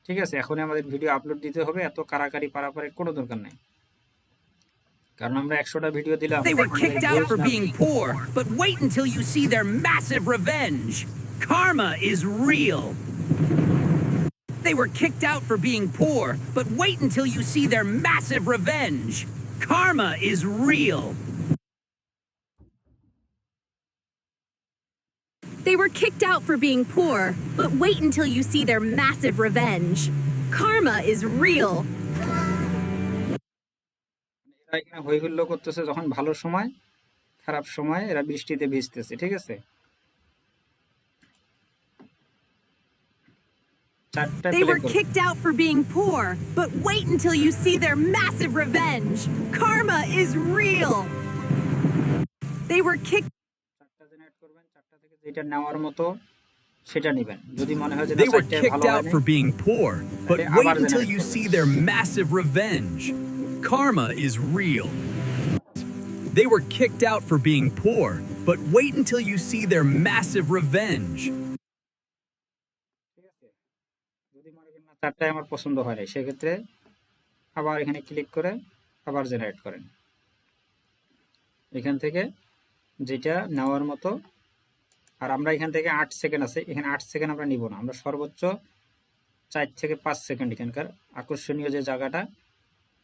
ঠিক আছে। এখনই আমাদের ভিডিও আপলোড দিতে হবে, এত কারাকারি পারাপারে কোনো দরকার নাই, কারণ আমরা 100টা ভিডিও দিলাম। They were kicked out for being poor, but wait until you see their massive revenge. Karma is real. They were kicked out for being poor, but wait until you see their massive revenge. Karma is real. They were kicked out for being poor, but wait until you see their massive revenge. Karma is real. এরা এখানে হই হুল্লো করতেছে যখন ভালো সময়, খারাপ সময় এরা বৃষ্টিতে ভিজতেছে, ঠিক আছে। They were kicked out for being poor, but wait until you see their massive revenge. Karma is real. They were kicked. Generate করবেন, 4টা থেকে যেটা নেওয়ার মতো সেটা নেবেন। যদি মনে হয় যে They were kicked out for being poor, but wait until you see their massive revenge. Karma is real. They were kicked out for being poor, but wait until you see their massive revenge. যদি মনে করেন না 4টাই আমার পছন্দ হয় না, সেক্ষেত্রে আবার এখানে ক্লিক করে আবার জেনারেট করেন। এখান থেকে যেটা নেওয়ার মতো, আর আমরা এখান থেকে 8 সেকেন্ড আছে, এখানে 8 সেকেন্ড আমরা নিব না, আমরা সর্বোচ্চ 4 থেকে 5 সেকেন্ড এখানকার আকর্ষণীয় যে জায়গাটা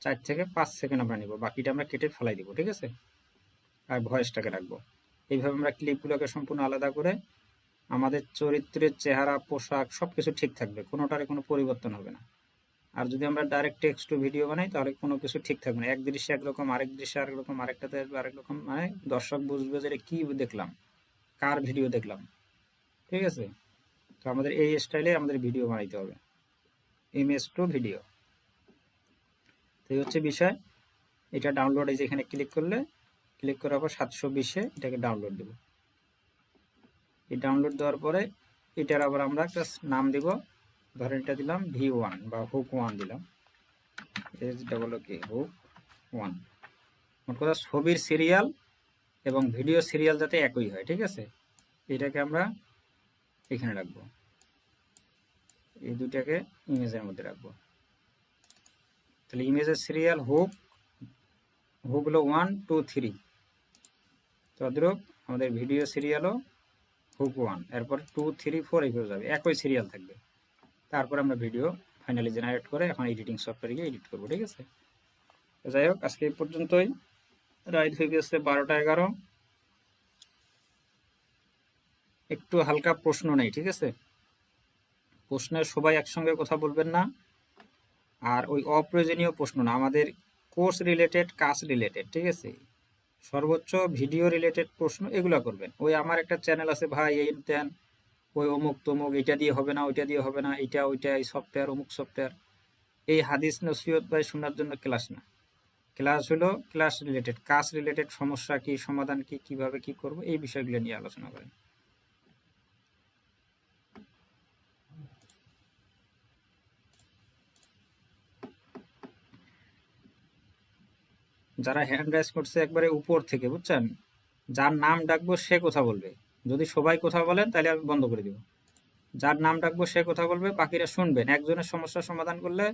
4 থেকে 5 সেকেন্ড আমরা নিব, বাকিটা আমরা কেটে ফেলাই দিব, ঠিক আছে। আর ভয়েসটাকে রাখবো। এইভাবে আমরা ক্লিপগুলোকে সম্পূর্ণ আলাদা করে আমাদের চরিত্রের চেহারা, পোশাক সবকিছু ঠিক থাকবে, কোনোটারে কোনো পরিবর্তন হবে না। আর যদি আমরা ডাইরেক্ট টেক্সট টু ভিডিও বানাই তাহলে কোনো কিছু ঠিক থাকবে না, এক দৃশ্যে একরকম, আরেক দৃশ্যে আরেক রকম, আরেকটাতে আসবে আরেক রকম, মানে দর্শক বুঝবে যে কি দেখলাম, কার ভিডিও দেখলাম, ঠিক আছে। তো আমাদের এই স্টাইলে আমাদের ভিডিও বানাইতে হবে। Image to video. তো এই হচ্ছে বিষয়। এটা ডাউনলোড, এই যে এখানে ক্লিক করলে, ক্লিক করার পর 720-এ এটাকে ডাউনলোড দেব। এই ডাউনলোড দেওয়ার পরে এটার আবার আমরা একটা নাম দিব, ধরেন এটা দিলাম V1 বা হুক 1 দিলাম, হুক 1। মোট কথা ছবির সিরিয়াল এবং ভিডিও সিরিয়াল যাতে একই হয়, ঠিক আছে। এটাকে আমরা এখানে রাখবো, এই দুটাকে ইমেজের মধ্যে রাখবো। তাহলে ইমেজের সিরিয়াল হুক হলো 1 2 3, তদ্রূপ আমাদের ভিডিও সিরিয়ালও হুক 1, এরপর 2 3 4 এইভাবে যাবে, একই সিরিয়াল থাকবে। তারপর আমরা ভিডিও ফাইনালি জেনারেট করে এখন এডিটিং সফটওয়্যারে গিয়ে এডিট করবো, ঠিক আছে। তো যাই হোক, আজকে এই পর্যন্তই। রাইট হয়ে গেছে 12টা 11। একটু হালকা প্রশ্ন নেই, ঠিক আছে। প্রশ্নের সবাই একসঙ্গে কথা বলবেন না, আর ওই অপ্রয়োজনীয় প্রশ্ন না, আমাদের কোর্স রিলেটেড, কাজ রিলেটেড, ঠিক আছে। সর্বোচ্চ ভিডিও রিলেটেড প্রশ্ন এগুলো করবেন। ওই আমার একটা চ্যানেল আছে ভাই, এই দেন ওই অমুক তমুক, এটা দিয়ে হবে না, ওইটা দিয়ে হবে না, এটা ওইটা, এই সফটওয়্যার অমুক সফটওয়্যার, এই হাদিস নসিহত ভাই শোনার জন্য ক্লাস না। ক্লাস হলো ক্লাস রিলেটেড, কাজ রিলেটেড, সমস্যা কি, সমাধান কি, কিভাবে কি করব, এই বিষয়গুলো নিয়ে আলোচনা করেন। যারা হ্যান্ড রাইজ করছে একবারে উপর থেকে, বুঝছেন, যার নাম ডাকবো সে কথা বলবে। যদি সবাই কথা বলেন তাহলে আমি বন্ধ করে দিব। যার নাম ডাকবো সে কথা বলবে, বাকিরা শুনবেন। একজনের সমস্যার সমাধান করলে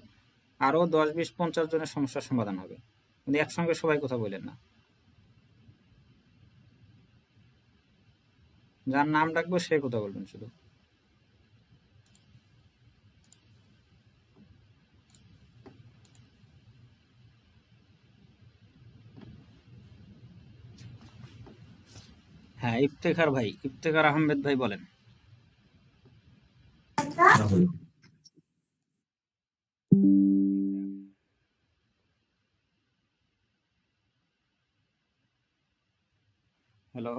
আরো 10 20 50 জনের সমস্যার সমাধান হবে, কিন্তু একসঙ্গে সবাই কথা বলেন না। যার নাম ডাকবো সে কথা বলবেন শুধু। হ্যাঁ, ইফতেখার ভাই, ইফতেখার আহমেদ ভাই বলেন। হ্যালো,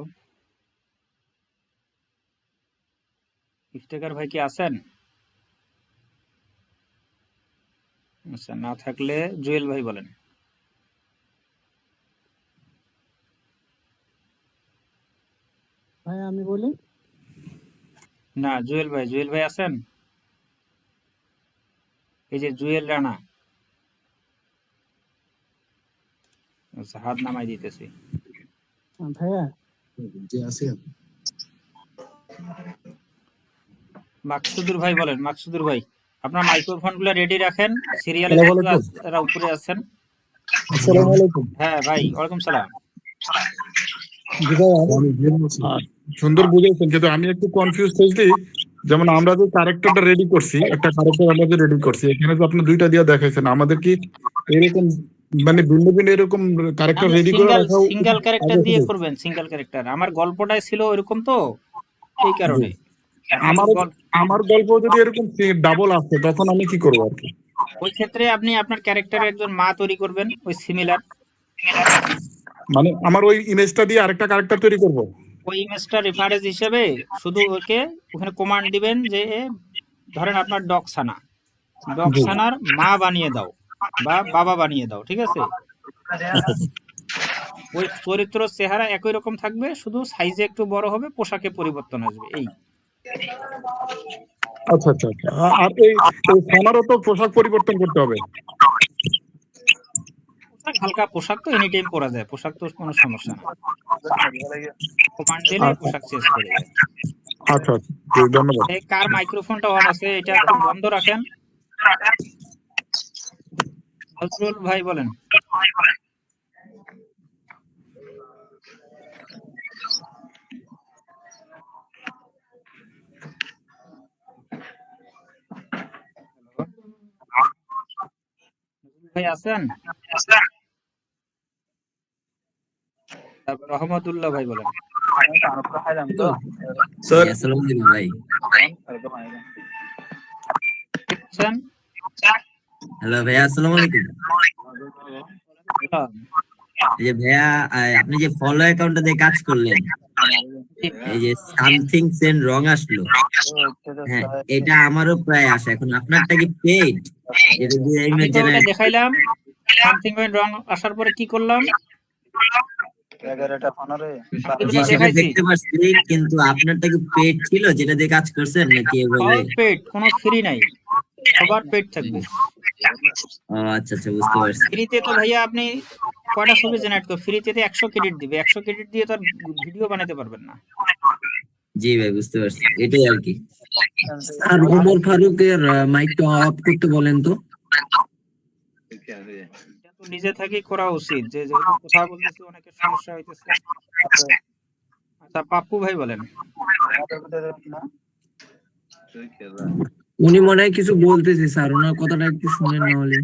ইফতেখার ভাই কি আছেন? আচ্ছা, না থাকলে জুয়েল ভাই বলেন। ভাই আমি বলি। না, জুয়েল ভাই, জুয়েল ভাই আছেন? এই যে জুয়েল রানা। আচ্ছা, হাত নামাই দিতেছি। ভাইয়া মাকসুদুর ভাই বলেন। মাকসুদুর ভাই, আপনার মাইক্রোফোন গুলো রেডি রাখেন, সিরিয়ালে যারা উপরে আছেন। আসসালামু আলাইকুম। হ্যাঁ ভাই, ওয়ালাইকুম সালাম। সুন্দর বুঝাইছেন, কিন্তু আমি একটু কনফিউজ হয়েছি। যেমন আমরা যে ক্যারেক্টারটা রেডি করছি, একটা ক্যারেক্টার আমরা যে রেডি করছি, এখানে তো আপনি দুইটা দিয়ে দেখাইছেন। আমাদের কি এরকম মানে ভিন্ন ভিন্ন এরকম ক্যারেক্টার আমি রেডি করে রাখা সিঙ্গেল ক্যারেক্টার দিয়ে করবেন, সিঙ্গেল ক্যারেক্টার। আমার গল্পটাই ছিল এরকম, তো এই কারণে। আমার গল্প যদি এরকম ডাবল আসে তখন আমি কি করবো আর কি? ওই ক্ষেত্রে আপনি আপনার ক্যারেক্টারে একজন মা তৈরি করবেন, ওই সিমিলার। মানে আমার ওই ইমেজটা দিয়ে আরেকটা ক্যারেক্টার তৈরি করব। ওই ইমেজটা রেফারেন্স হিসেবে শুধু ওকে ওখানে কমান্ড দিবেন যে ধরেন আপনার ডগসানার মা বানিয়ে দাও বা বাবা বানিয়ে দাও, ঠিক আছে। ওই চরিত্র চেহারা একই রকম থাকবে, শুধু সাইজে একটু বড় হবে, পোশাকে পরিবর্তন আসবে, এই। আচ্ছা আচ্ছা আচ্ছা। আর এই সানারও তো পোশাক পরিবর্তন করতে হবে। হালকা পোশাক তো এনি টাইম পরা যায়, পোশাক তো কোনো সমস্যা না। কমান্ড দিলে পোশাক চেঞ্জ করে যায়। আচ্ছা আচ্ছা, ধন্যবাদ। কার মাইক্রোফোনটা অন আছে এটা একটু বন্ধ রাখেন। নজরুল ভাই বলেন। ভাই আছেন? তারপর রহমতুল্লাহ ভাই বলেন। আসসালামু আলাইকুম ভাই। হ্যালো ভাইয়া, আসসালামু আলাইকুম। এই যে ভাইয়া, আপনি যে ফলো অ্যাকাউন্টটা দিয়ে কাজ করলেন, এই যে সামথিং সেন রং আসলো, হ্যাঁ এটা আমারও প্রায় আসে। এখন আপনারটা কি পেইড? এটা দিয়ে আমি ইমেজ তো ওটা জেনারেট? দেখাইলাম, সামথিং পয়েন্ট রং আসার পরে কি করলাম, আমি কি জি তোকে সেটা দেখাইছি? দেখতে পাচ্ছি, কিন্তু আপনারটা কি পেইড ছিল যেটা দিয়ে কাজ করছেন নাকি এভাবে? সব পেড, কোনো ফ্রি নাই, সবার পেড থাকবে। ও আচ্ছা আচ্ছা, বুঝতে পারছি। ফ্রিতে তো ভাইয়া আপনি কয়টা ছবি জেনারেট করো, ফ্রিতে তো 100 ক্রেডিট দিবে, 100 ক্রেডিট দিয়ে তো আর ভিডিও বানাতে পারবেন না। জি ভাই, বুঝতে পারছি, এটাই আর কি। আর ওমর ফারুকের মাইকটা অফ করতে বলেন তো। এটা তো নিজে থেকেই করা উচিত, যে যেহেতু কথা বলতেছি অনেকের সমস্যা হইতেছে। আচ্ছা পাপ্পু ভাই বলেন। উনি মনে হয় কিছু বলতেছে স্যার, ওনার কথাটা একটু শুনেন না হলে।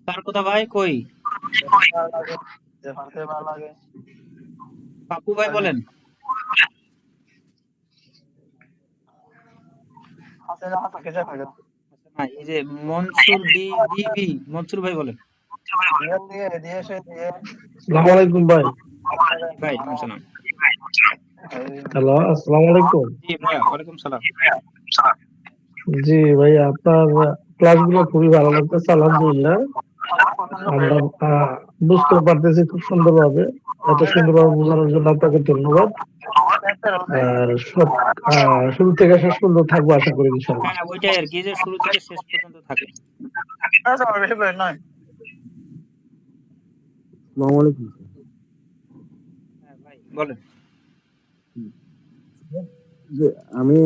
তার কথা ভাই কই, পাপ্পু ভাই বলেন। আচ্ছা না, এই যে মনসুর ডিবি, মনসুর ভাই বলেন। আসসালামু আলাইকুম ভাই। ভাই সালাম। হ্যালো, আসসালামু আলাইকুম। জি ভাইয়া, ওয়ালাইকুম সালাম। জি ভাই, আপনার ক্লাসগুলো খুবই ভালো লাগতেছে, আলহামদুলিল্লাহ। আমরা বুঝতে পারতেছি খুব সুন্দরভাবে। এত সুন্দরভাবে বোঝানোর জন্য আপনাকে ধন্যবাদ। আর সব শুরু থেকে শেষ পর্যন্ত থাকবো আশা করি ইনশাআল্লাহ। হ্যাঁ ওইটাই আর কি, যে শুরু থেকে শেষ পর্যন্ত থাকে। আসসালামু আলাইকুম। হ্যাঁ ভাই বলেন। যে আমি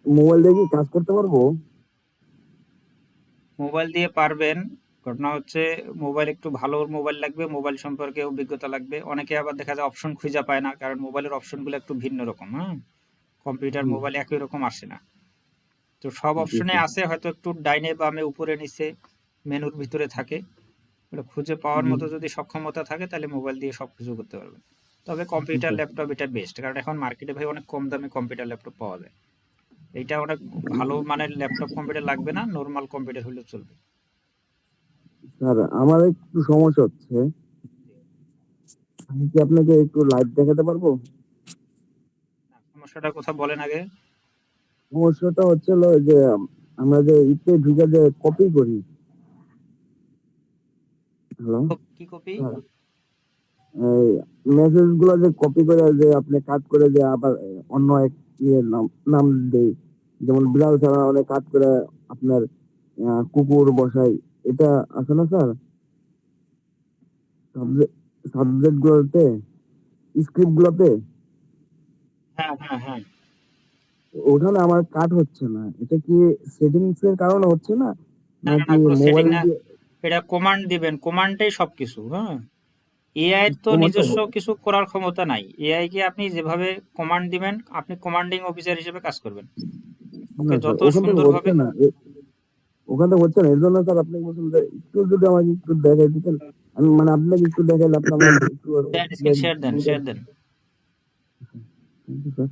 মোবাইল দিয়ে কি কাজ করতে পারবো? মোবাইল দিয়ে পারবেন। ঘটনা হচ্ছে মোবাইল একটু ভালো মোবাইল লাগবে, মোবাইল সম্পর্কে অভিজ্ঞতা লাগবে। অনেকে আবার দেখা যায় অপশন খুঁজে পায় না, কারণ মোবাইলের অপশনগুলো একটু ভিন্ন রকম। হ্যাঁ, কম্পিউটার জি, মোবাইল একই রকম আসে না। তো সব জি, অপশনে জি। আছে, হয়তো একটু ডাইনে বামে উপরে নিচে মেনুর ভিতরে থাকে। ওটা খুঁজে পাওয়ার জি, মতো যদি সক্ষমতা থাকে তাহলে মোবাইল দিয়ে সবকিছু করতে পারবেন। তবে কম্পিউটার জি, ল্যাপটপ এটা বেস্ট, কারণ এখন মার্কেটে ভাই অনেক কম দামে কম্পিউটার ল্যাপটপ পাওয়া যায়। এটা অনেক ভালো মানের ল্যাপটপ কম্পিউটার লাগবে না, নর্মাল কম্পিউটার হলেও চলবে। স্যার আমার একটু সমস্যা হচ্ছে, আমি কি আপনাকে একটু লাইভ দেখাতে পারবো? সমস্যাটা কথা বলেন আগে। সমস্যাটা হচ্ছে হলো যে আমরা যে ইতে ঢুকে যে কপি করি। হ্যালো, কি কপি? এই মেসেজ গুলো যে কপি করে যে আপনি কাট করে যে আবার অন্য এক ইয়ে নাম নাম দেই, যেমন বিড়াল ছাড়া অনেক কাট করে আপনার কুকুর বসাই, এটা আছে না স্যার? সাবজেক্ট গুলোতে, স্ক্রিপ্ট গুলোতে, হ্যাঁ হ্যাঁ হ্যাঁ। ওখানে আমার কাট হচ্ছে না। এটা কি সেটিংস এর কারণে হচ্ছে না, না না নাকি না, কোনো সেটিং মোবাইল না, দিয়ে? এটা কমান্ড দিবেন, কমান্ডটাই সবকিছু। হ্যাঁ, এআই তো কমান্ডটা নিজস্ব কিছু করার ক্ষমতা নাই। এআই কে আপনি যেভাবে কমান্ড দিবেন, আপনি কমান্ডিং অফিসার হিসেবে কাজ করবেন। না ওকে স্যার, যত ওখান থেকে হচ্ছে সুন্দরভাবে। না। ওখান থেকে হচ্ছে না, এর জন্য স্যার আপনাকে বলছিলাম যে একটু যদি আমাকে একটু দেখাই দিতেন। আমি মানে আপনাকে একটু দেখাইলে আপনি আমাকে একটু দেন, স্ক্রিন শেয়ার দেন, শেয়ার দেন। Thank you sir.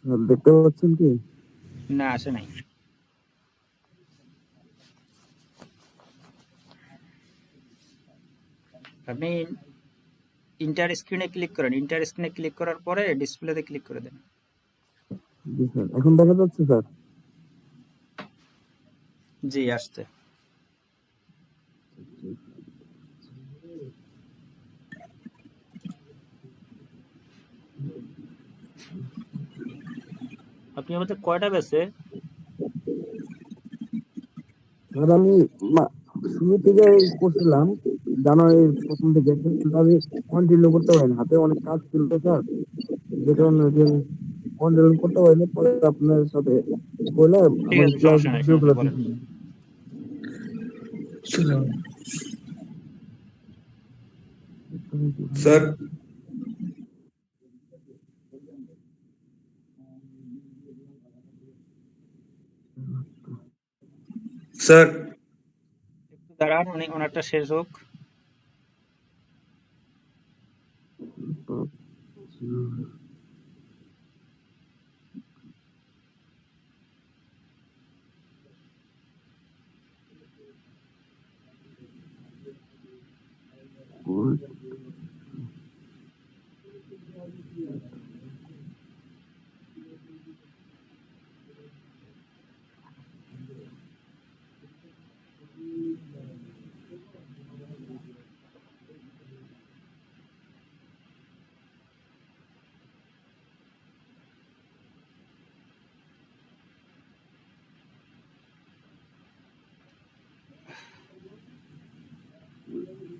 স্যার দেখতে পাচ্ছেন কি? না আসে নাই। আপনি ইন্টার স্ক্রিনে ক্লিক করেন, ইন্টার স্ক্রিনে ক্লিক করার পরে ডিসপ্লেতে ক্লিক করে দেন। জি স্যার, এখন দেখা যাচ্ছে স্যার? জি আসছে। আপনি আমাদের কয়টা বেছে? স্যার আমি শুরু থেকে করছিলাম, জানুয়ারির প্রথম থেকে, কিন্তু আমি কন্টিনিউ করতে পারিনি, হাতে অনেক কাজ ছিল তো স্যার, যে কারণে কন্টিনিউ করতে পারিনি। পরে আপনার সাথে বলে ঠিক আমার আছে, ক্লাস সমস্যা নাই, সমস্যা ভিডিওগুলো নাই, বলেন। দেখি। স্যার, স্যার, একটু দাঁড়ান, উনি ওনারটা শেষ হোক।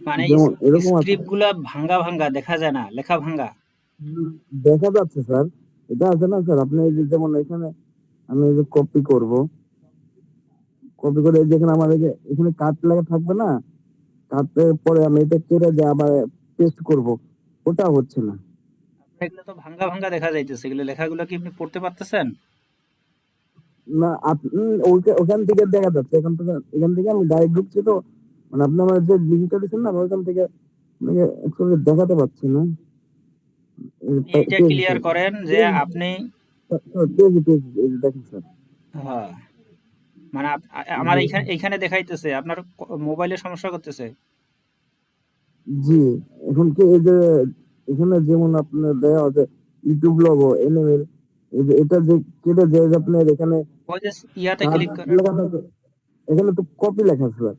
মানে যেমন এরকম আছে, স্ক্রিপ্ট গুলা ভাঙ্গা ভাঙ্গা দেখা যায় না, লেখা ভাঙ্গা। দেখা যাচ্ছে স্যার। এটা আছে না স্যার, আপনি এই যে যেমন এখানে আমি এই যে কপি করব, কপি করে যেখানে আমার এই যে এখানে কাট লেখা থাকবে না, কাটের পরে আমি এটা কেটে দিয়ে আবার পেস্ট করব, ওটা হচ্ছে না। এগুলো তো ভাঙ্গা ভাঙ্গা দেখা যাইতেছে, এগুলো লেখাগুলো কি আপনি পড়তে পারতেছেন? না ওখান থেকে দেখা যাচ্ছে, এখান থেকে আমি ডাইরেক্ট ঢুকছি তো, মানে আপনি আমার যে লিঙ্কটা দিচ্ছেন না, আমি ওখান থেকে মানে actually দেখাতে পাচ্ছি না। এইটা ক্লিয়ার করেন যে আপনি দেখেন স্যার, হ্যাঁ, মানে আমার এইখানে দেখাইতেছে আপনার মোবাইলে সমস্যা করতেছে। জি। এখন কি এই যে এখানে যেমন আপনার দেওয়া আছে ইউটিউব লোগো এনিমেল, এই যে এটা যে কেটে যে আপনার এখানে ওই যে ইয়াতে কাট ক্লিক করেন। লেখা থাকে, এখানে তো কপি লেখা আছে স্যার।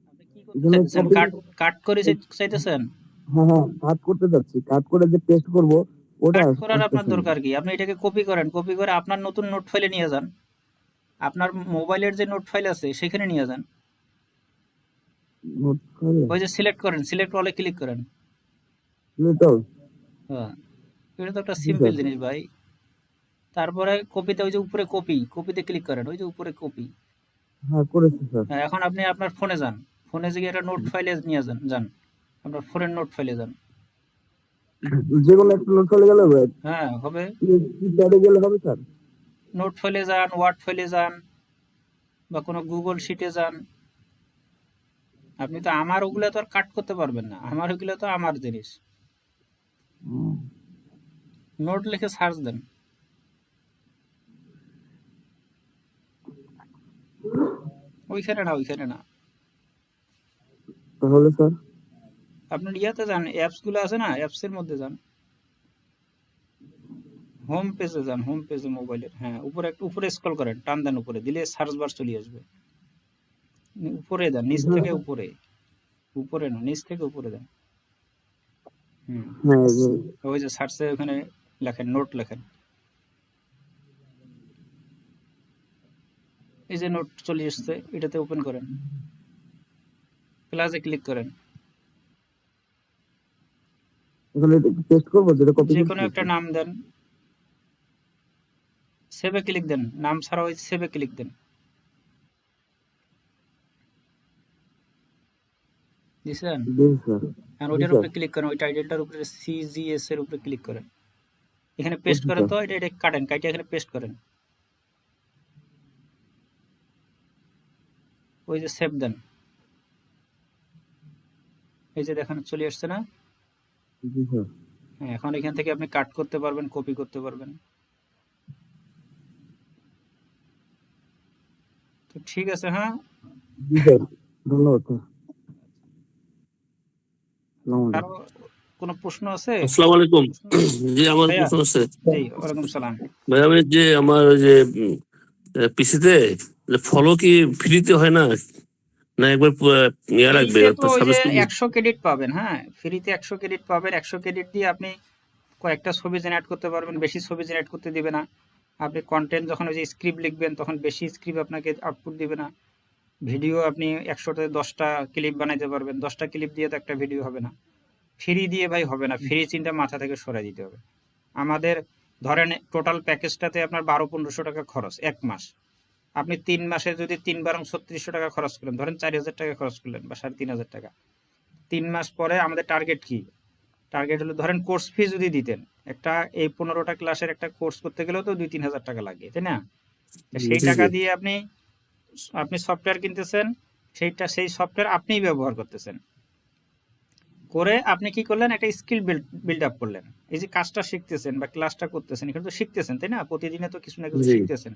আপনি কি করতে এখানে চাইতেছেন? কপি, কাট কাট করে চাইতেছেন? হ্যাঁ হ্যাঁ, কাট করতে যাচ্ছি, কাট করে যে পেস্ট করব ওটা কাট করার আপনার আসতেছে না। দরকার কি? আপনি এটাকে কপি করেন, কপি করে আপনার নতুন নোট ফাইলে নিয়ে যান। আপনার মোবাইলের যে নোট ফাইল আছে সেখানে নিয়ে যান। নোট ফাইলে ওই যে সিলেক্ট করেন, সিলেক্ট অলে ক্লিক করেন। তো, হ্যাঁ, এটা তো একটা জি সিম্পল স্যার, জিনিস ভাই। তারপরে কপিতে ওই যে উপরে কপি, কপিতে ক্লিক করেন, ওই যে উপরে কপি। হ্যাঁ করেছি স্যার। হ্যাঁ, এখন আপনি আপনার ফোনে যান, ফোনে গিয়ে একটা নোট ফাইলে নিয়ে যান, আপনার ফোনের নোট ফাইলে যান। যে কোনো একটা নোট ফাইলে গেলে হবে? হ্যাঁ হবে। কি প্যাডে গেলে হবে স্যার? নোট ফাইলে যান, ওয়ার্ড ফাইলে যান, বা কোনো গুগল শিটে যান। আপনি তো আমার ওগুলো তো আর কাট করতে পারবেন না, আমার ওগুলো তো আমার জিনিস। নোট লিখে সার্চ দেন। ওইখানে না, ওইখানে না, তাহলে স্যার আপনার ইয়াতে যান, অ্যাপস গুলো আছে না, অ্যাপস এর মধ্যে যান, হোম পেজে যান, হোম পেজে মোবাইলের। হ্যাঁ, উপরে একটু উপরে স্ক্রল করেন, টান দেন উপরে, দিলে সার্চ বার চলে আসবে। উপরে দেন, নিচ থেকে উপরে, উপরে না, নিচ থেকে উপরে দেন। হুম, হ্যাঁ ওই যে সার্চে ওখানে লেখেন, নোট লেখেন, এই যে নোট চলে এসছে, এটাতে ওপেন করেন, প্লাসে ক্লিক করেন, এখানে পেস্ট করবো যেটা কপি যে কোনো করছি। একটা নাম দেন, সেভে ক্লিক দেন, নাম ছাড়া ওই সেভে ক্লিক দেন। দিছেন? জি স্যার, আর জি ওইটার স্যার, উপরে ক্লিক করেন, ওই টাইটেলটার উপরে সিজিএস এর উপরে ক্লিক করেন, এখানে পেস্ট করেন। তো এটা কাটেন, কাটে এখানে পেস্ট করেন, ওই যে সেভ দেন, এই যে দেখেন চলে আসছে না? জি স্যার, হ্যাঁ, এখন এখান থেকে আপনি কাট করতে পারবেন, কপি করতে পারবেন। তো ঠিক আছে, হ্যাঁ। জি স্যার, ধন্যবাদ স্যার। আসসালামু আলাইকুম। আরো কোনো প্রশ্ন আছে? আসসালামু আলাইকুম। জি আমার ভাইয়া, প্রশ্ন আছে। জি ওয়ালাইকুম সালাম। ভাই আমি যে আমার ওই যে পিসিতে ফলো কি ফ্রিতে হয় না, না একবার ইয়া লাগবে ফ্রিতে তো ওই যে সাবস্ক্রিপশন? 100 ক্রেডিট পাবেন। হ্যাঁ, ফ্রিতে 100 ক্রেডিট পাবেন। 100 ক্রেডিট দিয়ে আপনি কয়েকটা ছবি জেনারেট করতে পারবেন, বেশি ছবি জেনারেট করতে দিবে না। আপনি কন্টেন্ট যখন ওই যে স্ক্রিপ্ট লিখবেন তখন বেশি স্ক্রিপ্ট আপনাকে আউটপুট দিবে না। ভিডিও আপনি 100তে 10টা ক্লিপ বানাইতে পারবেন, 10টা ক্লিপ দিয়ে তো একটা ভিডিও হবে না। ফ্রি দিয়ে ভাই হবে না, ফ্রি চিন্তা মাথা থেকে সরাই দিতে হবে। আমাদের ধরেন টোটাল প্যাকেজটাতে আপনার 1200-1500 টাকা খরচ এক মাস। আপনি 3 মাসে যদি 3 বারং 3600 টাকা খরচ করেন, ধরেন 4000 টাকা খরচ করলেন বা 3500 টাকা, 3 মাস পরে আমাদের টার্গেট কি? টার্গেট হলো ধরেন কোর্স ফি যদি দিতেন, একটা এই 15টা ক্লাসের একটা কোর্স করতে গেলেও তো 2-3 হাজার টাকা লাগে, তাই না? সেই টাকা দিয়ে আপনি আপনি সফটওয়্যার কিনতেছেন, সেই সফটওয়্যার আপনিই ব্যবহার করতেছেন। করে আপনি কি করলেন, একটা স্কিল বিল্ড আপ করলেন। এই যে কাজটা শিখতেছেন বা ক্লাসটা করতেছেন, এখানে তো শিখতেছেন, তাই না? প্রতিদিনে তো কিছু না কিছু জি শিখতেছেন।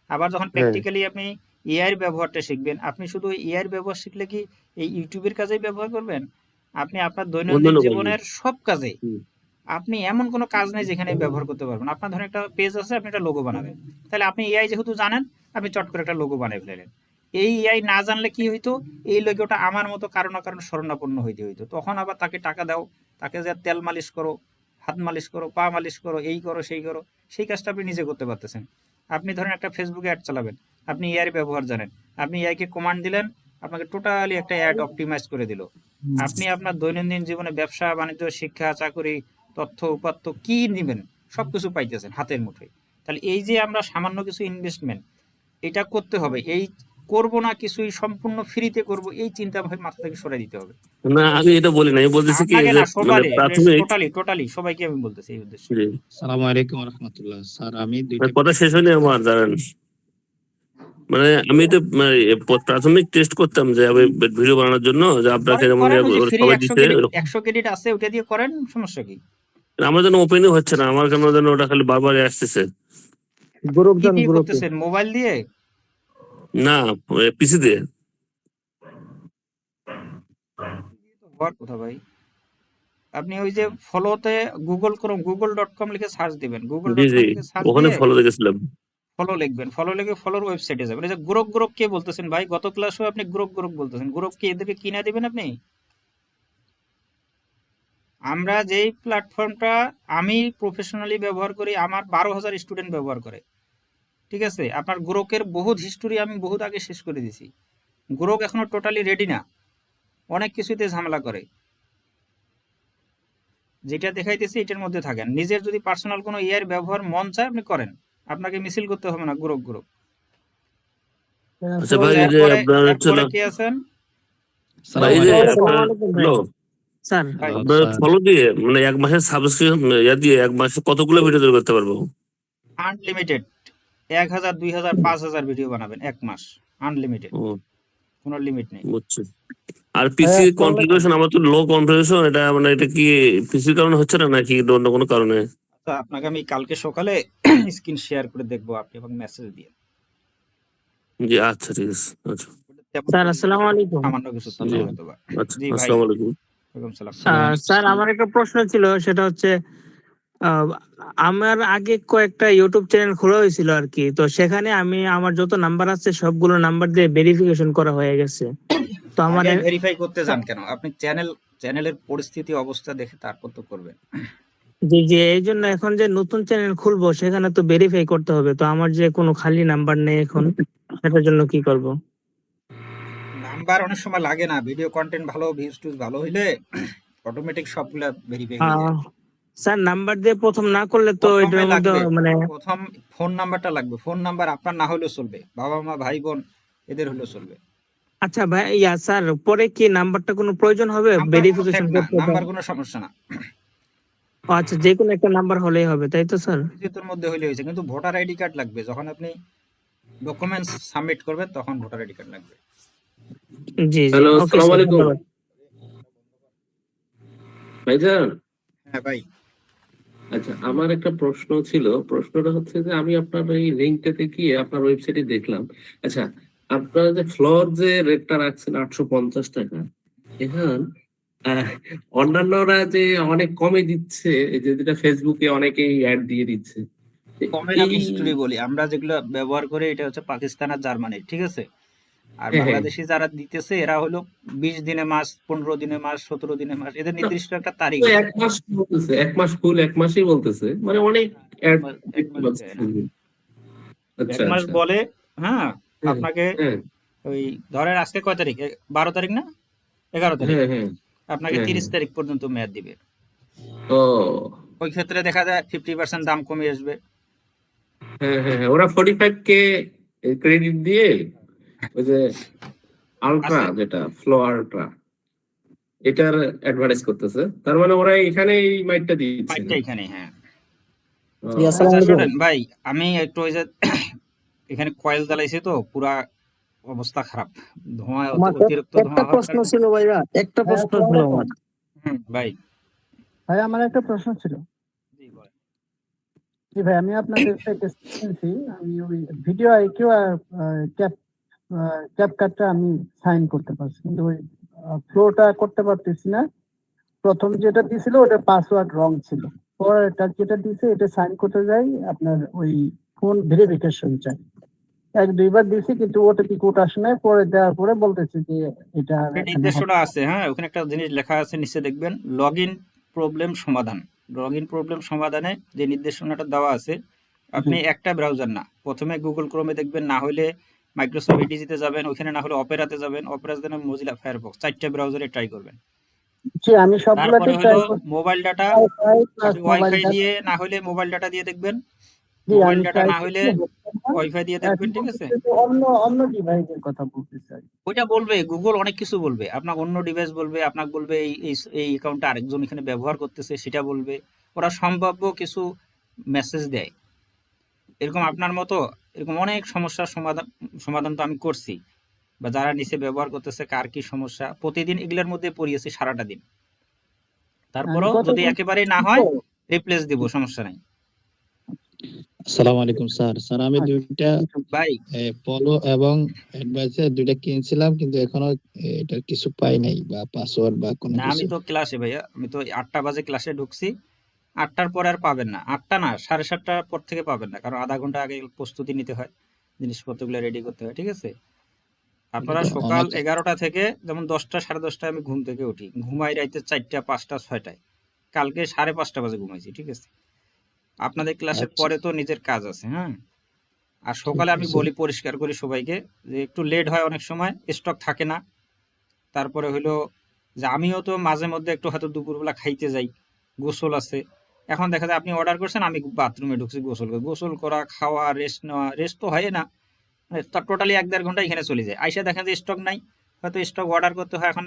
আবার যখন হ্যাঁ প্র্যাকটিক্যালি আপনি এআই এর ব্যবহারটা শিখবেন, আপনি শুধু এআই এর ব্যবহার শিখলে কি এই ইউটিউবের কাজেই ব্যবহার করবেন? আপনি আপনার দৈনন্দিন অন্যান্য কাজে জীবনের সব কাজে, হুম, আপনি এমন কোনো কাজ নেই যেখানে ব্যবহার করতে পারবেন। আপনার ধরেন একটা পেজ আছে, আপনি একটা লোগো বানাবেন, তাহলে আপনি এআই যেহেতু জানেন, আপনি চট করে একটা লোগো বানিয়ে ফেলেন। এই এআই না জানলে কি হইতো, এই লোগোটা আমার মতো কারো না কারণ শরণাপন্ন হইতে হইতো। তখন আবার তাকে টাকা দাও, তাকে যে তেল মালিশ করো, হাত মালিশ করো, পা মালিশ করো, এই করো সেই করো, সেই কাজটা আপনি নিজে করতে পারতেছেন। আপনি ধরেন একটা ফেসবুকে অ্যাড চালাবেন, আপনি এআই ব্যবহার জানেন, আপনি এআই কে কমান্ড দিলেন, আপনাকে টোটালি একটা অ্যাড অপটিমাইজ করে দিল। আপনি আপনার দৈনন্দিন জীবনে ব্যবসা বাণিজ্য, শিক্ষা, চাকরি, তথ্য উপাত্ত কি নিবেন, সবকিছু পাইতেছেন হাতের মুঠোয়। তাহলে এই যে আমরা সামান্য কিছু ইনভেস্টমেন্ট এটা করতে হবে, এই করব না কিছুই সম্পূর্ণ ফ্রিতে করব, এই চিন্তা ভাই মাথা থেকে সরে দিতে হবে। না আমি এটা বলি না, আমি বলতেছি কি আপনাকে যে না, মানে সবারই, প্রাথমিক টোটালি সবাইকে আমি বলতেছি এই উদ্দেশ্যে। জি সালামু আলাইকুম রহমতুল্লাহ। স্যার আমি দুইটা কথা শেষ হয়নি আমার, জানেন মানে আমি তো মানে প্রাথমিক টেস্ট করতাম যে আমি ভিডিও বানানোর জন্য, যে আপনাকে করেন যেমন করেন, ওই যে ফ্রি সবাই 100 দিচ্ছে ক্রেডিট, এরকম। 100 ক্রেডিট আছে, ওটা দিয়ে করেন, সমস্যা কি? আমার যেন ওপেনই হচ্ছে না, আমার কেন যেন ওটা খালি বারবার আসতেছে। গ্রুপ কি যান দিয়ে গ্রুপে। করতেছেন, মোবাইল দিয়ে? না পিসি দিয়ে। হওয়ার কথা ভাই। আপনি ওই যে ফলোতে google.com লিখে সার্চ দিবেন, জি google.com জি লিখে সার্চ ওখানে দিয়ে ফলো দেখেছিলাম। ফলো লিখবেন, ফলো লিখে ফলোর ওয়েবসাইটে যাবেন। এই যে গ্রুপ কে বলতেছেন ভাই, গত ক্লাসেও আপনি গ্রুপ বলতেছেন, গ্রুপ কি এদেরকে কিনা দিবেন আপনি? আমরা যেই প্ল্যাটফর্মটা আমি প্রফেশনালি ব্যবহার করি, আমার 12,000 স্টুডেন্ট ব্যবহার করে, ঠিক আছে? আপনার গ্রোকের বহুত হিস্টোরি আমি বহুত আগে শেষ করে দিছি। গ্রোক এখনো টোটালি রেডি না, অনেক কিছুতে ঝামেলা করে। যেটা দেখাইতেছি এটার মধ্যে থাকেন, নিজের যদি পার্সোনাল কোনো এআই ব্যবহার মন চায় আপনি করেন, আপনাকে মিছিল করতে হবে না গ্রুপ। আচ্ছা ভাই, এই যে এরপরে আপনার হচ্ছে এরপরে না কে আছেন ভাই, এই সালামু যে আলাইকুম। আপনার হ্যালো স্যার ভাই? হ্যালো আপনার স্যার। ফলো দিয়ে মানে এক মাসের সাবস্ক্রিপশন ইয়া দিয়ে এক মাসে কতগুলো ভিডিও তৈরি করতে পারবো? আনলিমিটেড 1,000 2,000 5,000 ভিডিও বানাবেন এক মাস, আনলিমিটেড, ও কোনো লিমিট নেই। বুঝছি। আর ভাইয়া পিসি আসসালামু আলাইকুম। কনফিগারেশন আমার তো লো কনফিগারেশন, এটা মানে এটা কি পিসির কারণে হচ্ছে না নাকি অন্য কোনো কারণে? তো আপনাকে আমি কালকে সকালে স্ক্রিন শেয়ার করে দেখবো, আপনি এবং মেসেজ দিয়ে। জি আচ্ছা ঠিক আছে আচ্ছা। তেমন স্যার কোনো আসসালামু আলাইকুম। সামান্য কিছু তথ্য জি হয়তো বা। আচ্ছা জি ভাই, আসসালামু আলাইকুম। ওয়ালাইকুম সালাম। সালাম। স্যার আমার একটা প্রশ্ন ছিল, সেটা হচ্ছে আহ, আমার আগে কয়েকটা ইউটিউব চ্যানেল খোলা হয়েছিল আর কি, তো সেখানে আমি আমার যত নাম্বার আছে সবগুলো নাম্বার দিয়ে ভেরিফিকেশন করা হয়ে গেছে। তো আমার আগে ভেরিফাই করতে যান কেন? আপনি চ্যানেলের পরিস্থিতি অবস্থা দেখে তারপর তো করবেন। যে এই জন্য এখন যে নতুন চ্যানেল খুলবো সেখানে তো ভেরিফাই করতে হবে, তো আমার যে কোনো খালি নাম্বার নেই এখন, সেটার জন্য কি করব? নাম্বার অনেক সময় লাগে না, ভিডিও কন্টেন্ট ভালো, ভিউজ টুজ ভালো হইলে অটোমেটিক সবগুলা ভেরিফাই হয়ে যায়। স্যার নাম্বার দিয়ে প্রথম না করলে তো প্রথমে এটার মধ্যে লাগবে, মানে প্রথম ফোন নাম্বারটা লাগবে। ফোন নাম্বার আপনার না হলেও চলবে, বাবা মা ভাই বোন এদের হলেও চলবে। আচ্ছা ভাই স্যার পরে কি নাম্বারটা কোনো প্রয়োজন হবে নাম্বার কোনো ভেরিফিকেশন ফ্যাক্ট না, করতে? নাম্বার কোনো সমস্যা না। আচ্ছা যে কোনো একটা নাম্বার হলেই হবে তাই তো স্যার? পরিচিতর মধ্যে হইলে হয়েছে, কিন্তু ভোটার আইডি কার্ড লাগবে। যখন আপনি ডকুমেন্টস সাবমিট করবেন তখন ভোটার আইডি কার্ড লাগবে। জি জি হ্যালো, ওকে আসসালামু স্যার, আলাইকুম ধন্যবাদ। ভাইজান। হ্যাঁ ভাই, আচ্ছা, আমার একটা প্রশ্ন ছিল। প্রশ্নটা হচ্ছে যে আমি আপনার এই লিঙ্কটাতে গিয়ে আপনার ওয়েবসাইটে দেখলাম। আচ্ছা, আপনারা যে ফ্লোর যে রেটটা রাখছেন 850 টাকা, এখন আহ, অন্যান্যরা যে অনেক কমে দিচ্ছে, এই যে যেটা ফেসবুকে অনেকেই অ্যাড দিয়ে দিচ্ছে কমের এই আমি হিস্টোরি বলি। আমরা যেগুলো ব্যবহার করি এটা হচ্ছে পাকিস্তান আর জার্মানি, ঠিক আছে? আর হ্যাঁ, হ্যাঁ। বাংলাদেশি যারা দিতেছে এরা হলো 20 দিনে মাস, 15 দিনে মাস, 17 দিনে মাস, এদের নির্দিষ্ট একটা তারিখ তো আছে। 1 মাস বলতেছে, 1 মাস ফুল 1 মাসই বলতেছে, মানে অনেক অ্যাড এক মাস দেখতে দেয় পাচ্ছি। না, আচ্ছা 1 মাস আচ্ছা। বলে। হ্যাঁ, হ্যাঁ আপনাকে হ্যাঁ ওই ধরেন আজকে কয় তারিখ, 12 তারিখ না 11 তারিখ, হ্যাঁ হ্যাঁ আপনাকে হ্যাঁ 30 হ্যাঁ। তারিখ পর্যন্ত মেয়াদ দিবে। ও ওই ক্ষেত্রে দেখা যায় 50% দাম কমে আসবে। হ্যাঁ হ্যাঁ হ্যাঁ, ওরা 45K ক্রেডিট দিয়ে ওই যে আলট্রা, আছে যেটা ফ্লো আলট্রা, এটার অ্যাডভার্টাইজ করতেছে। তার মানে ওরা এখানে এই মাইকটা দিচ্ছে। মাইকটা এখানে। হ্যাঁ ও, জি, আসসালামু আচ্ছা আলাইকুম। শোনেন ভাই, আমি একটু ওই যে এখানে কয়েল জ্বালাইছি তো পুরা অবস্থা খারাপ, ধোঁয়া আমার অতিরিক্ত একটা ধোঁয়া হওয়ার প্রশ্ন কারণে। ছিল ভাইয়া, একটা প্রশ্ন ছিল আমার। ভাই ভাই আমার একটা প্রশ্ন ছিল। জি বলেন। জি ভাই, আমি আপনাদের থেকে শুনছি, আমি ওই ভিডিও আইকিউ আর ক্যাপকাটটা আমি সাইন করতে পারছি, কিন্তু ওই ফ্লোটা করতে পারতেছি না। প্রথম যেটা দিছিল ওটা পাসওয়ার্ড রং ছিল, পরেরটা যেটা দিছে এটা সাইন করতে যাই আপনার ওই ফোন ভেরিফিকেশন চাই। এক দুইবার দিছি কিন্তু ওটিপি কোড আসে নাই, পরে দেওয়ার পরে বলতেছে যে এটা একটা এখানে নির্দেশনা আছে, হ্যাঁ, ওখানে একটা জিনিস লেখা আছে, নিচে দেখবেন লগ ইন প্রবলেম সমাধান। লগ ইন প্রবলেম সমাধানে যে নির্দেশনাটা দেওয়া আছে, আপনি একটা ব্রাউজার না, প্রথমে গুগল ক্রোমে দেখবেন, না হলে মাইক্রোসফট এডিজিতে যাবেন, ওখানে না হলে অপেরাতে যাবেন, অপেরাতে না মোজিলা ফায়ারফক্স, 4টা ব্রাউজারে ট্রাই করবেন। জি আমি সবগুলাতে তারপরে ট্রাই হলো করছি, মোবাইল ডাটা, ওয়াইফাই প্লাস আপনি মোবাইল ওয়াইফাই ডাটা। দিয়ে না হলে মোবাইল ডাটা দিয়ে দেখবেন, জি মোবাইল আমি ডাটা ট্রাই না করছি, হলে ওয়াইফাই দিয়ে এখন দেখবেন, ঠিক আছে? বলতেছে যে অন্য অন্য ডিভাইসের কথা বলতেছে আর কি। ওইটা বলবে, গুগল অনেক কিছু বলবে, আপনার অন্য ডিভাইস বলবে, আপনাকে বলবে এই এই এই অ্যাকাউন্টটা আরেকজন এখানে ব্যবহার করতেছে সেটা বলবে, ওরা সম্ভাব্য কিছু মেসেজ দেয়। এরকম আপনার মতো এরকম অনেক সমস্যার সমাধান সমাধান তো আমি করছি, বা যারা নিচে ব্যবহার করতেছে কার কি সমস্যা, প্রতিদিন এগুলোর মধ্যে পড়িয়েছি সারাটা দিন। আমি তারপরও কথা যদি বলছি একেবারেই না হয় রিপ্লেস দিব, সমস্যা নাই। আসসালামু আলাইকুম স্যার। স্যার আমি আচ্ছা, দুইটা ভাই পলো এবং অ্যাডভাইজার দুইটা কিনছিলাম, কিন্তু এখনো এটা কিছু পাই নাই, বা পাসওয়ার্ড বা কোনো না, আমি কিছু। তো ক্লাসে ভাইয়া, আমি তো 8টা বাজে ক্লাসে ঢুকছি, 8টার পরে আর পাবেন না, 8টা না 7:30টার পর থেকে পাবেন না, কারণ আধা ঘন্টা আগে প্রস্তুতি নিতে হয়, জিনিসপত্রগুলো রেডি করতে হয়, ঠিক আছে? আপনারা এটা সকাল আমার 11টা থেকে, যেমন 10টা 10:30টায় আমি ঘুম থেকে উঠি, ঘুমাই রাইতে 4টা 5টা 6টায়, কালকে 5:30 বাজে ঘুমাইছি, ঠিক আছে? আপনাদের ক্লাসের আচ্ছা, পরে তো নিজের কাজ আছে, হ্যাঁ। আর ঠিক সকালে আমি আছে। বলি, পরিষ্কার করি সবাইকে, যে একটু লেট হয়, অনেক সময় স্টক থাকে না। তারপরে হলো যে আমিও তো মাঝে মধ্যে একটু হয়তো দুপুরবেলা খাইতে যাই, গোসল আছে। এখন দেখা যায় আপনি অর্ডার করছেন, আমি বাথরুমে ঢুকছি গোসল করা, খাওয়া, রেস্ট নেওয়া, রেস্ট তো হয় না, মানে তার টোটালি 1-1.5 ঘন্টা এখানে চলে যায়। আইসা দেখেন যে স্টক নাই, হয়তো স্টক অর্ডার করতে হয়। এখন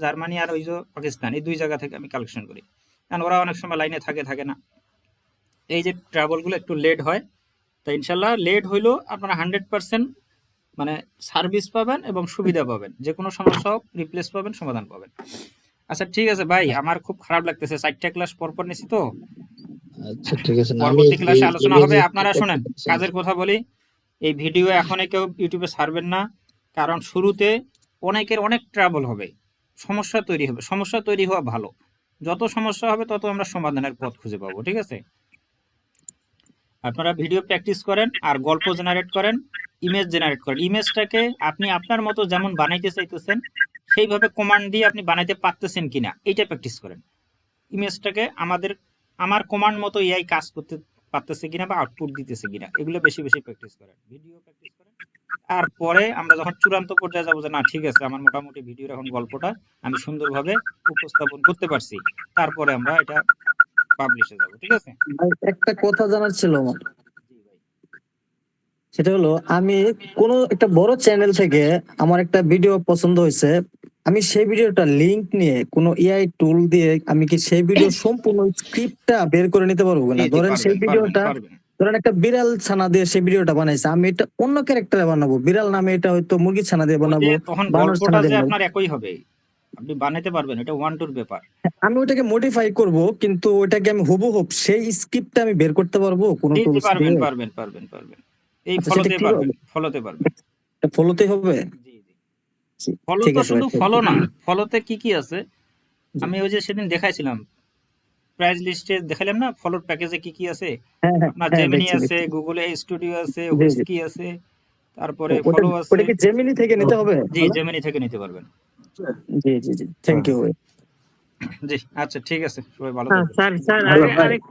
জার্মানি আর ওই যে পাকিস্তান, এই 2 জায়গা থেকে আমি কালেকশন করি, কারণ ওরা অনেক সময় লাইনে থাকে না। এই যে ট্রাভেলগুলো একটু লেট হয়, তাই ইনশাল্লাহ লেট হইলেও আপনারা 100% মানে সার্ভিস পাবেন এবং সুবিধা পাবেন, যে কোনো সমস্যা হোক রিপ্লেস পাবেন, সমাধান পাবেন। আচ্ছা ঠিক আছে ভাই, আমার খুব খারাপ লাগতেছে, 4টা ক্লাস পরপর নিছি তো, আচ্ছা ঠিক আছে। না আমি পরবর্তী এই ক্লাসে আলোচনা হবে। যে আপনারা শোনেন, কাজের কথা বলি, এই ভিডিও এখনই কেউ ইউটিউবে ছাড়বেন না, কারণ শুরুতে অনেকের অনেক ট্রাবল হবে, সমস্যা তৈরি হবে। সমস্যা তৈরি হওয়া ভালো, যত সমস্যা হবে তত আমরা সমাধানের পথ খুঁজে পাবো, ঠিক আছে? আপনারা ভিডিও প্র্যাকটিস করেন, আর গল্প জেনারেট করেন, ইমেজ জেনারেট করেন। ইমেজটাকে আপনি আপনার মতো যেমন বানাইতে চাইতেছেন সেইভাবে কমান্ড দিয়ে আপনি বানাইতে পারতেছেন কিনা এইটা প্র্যাকটিস করেন। ইমেজটাকে আমার কমান্ড মতো এআই কাজ করতে পারতেছে কিনা বা আউটপুট দিতেছে কিনা, এগুলো বেশি বেশি প্র্যাকটিস করেন, ভিডিও প্র্যাকটিস করেন। আর পরে আমরা যখন চূড়ান্ত পর্যায়ে যাবো, যে না ঠিক আছে, আমার মোটামুটি ভিডিওর এখন গল্পটা আমি সুন্দরভাবে উপস্থাপন করতে পারছি, তারপরে আমরা এটা পাবলিশে যাবো, ঠিক আছে? ভাই, একটা কথা জানার ছিল আমার। জি ভাই। সেটা হলো, আমি কোনো একটা বড় চ্যানেল থেকে আমার একটা ভিডিও পছন্দ হয়েছে, আমি সেই ভিডিওটা লিংক নিয়ে কোনো এআই টুল দিয়ে আমি কি সেই ভিডিও সম্পূর্ণ স্ক্রিপ্টটা বের করে নিতে পারবো জি না? জি ধরেন সেই পারবেন ভিডিওটা, পারবেন। ধরেন একটা বিড়াল ছানা দিয়ে সেই ভিডিওটা বানাইছে, আমি এটা অন্য ক্যারেক্টারে বানাবো, বিড়াল নামে এটা হয়তো মুরগি ছানা দিয়ে ওই যে বানাবো, তখন বানর ছানা গল্পটা দিয়ে যে বানাবো। আপনার একই হবে, আপনি বানাইতে পারবেন, এটা 1-2 ব্যাপার। আমি ওটাকে মডিফাই করব, কিন্তু ওটাকে আমি হুবহুব সেই স্ক্রিপ্টটা আমি বের করতে পারবো কোনো জি জি টুলস পারবেন দিয়ে? পারবেন পারবেন পারবেন এই আচ্ছা, সেটা ফলোতে কিভাবে? পারবেন, ফলোতে পারবেন। এটা ফলোতে হবে? জি জি। জি, ফলো ঠিক তো আছে ভাই, শুধু থ্যাংক ফলো ইউ। না, ফলোতে কি কি আছে জি। আমি ওই যে সেদিন দেখাইছিলাম, প্রাইস লিস্টে দেখালাম না, ফলোর প্যাকেজে কি কি আছে। হ্যাঁ হ্যাঁ আপনার হ্যাঁ, জেমিনি দেখছি আছে, দেখছি। গুগলে স্টুডিও আছে, জি জি। হুইস্কি আছে, তারপরে ওটা ফলো আছে। ওটা কি জেমিনি থেকে নিতে হবে? জি জেমিনি থেকে নিতে পারবেন। জি জি জি, থ্যাংক ইউ ভাই। জি আচ্ছা ঠিক আছে, সবাই ভালো হ্যাঁ থাকবেন। স্যার, হ্যালো ভাই। আরেক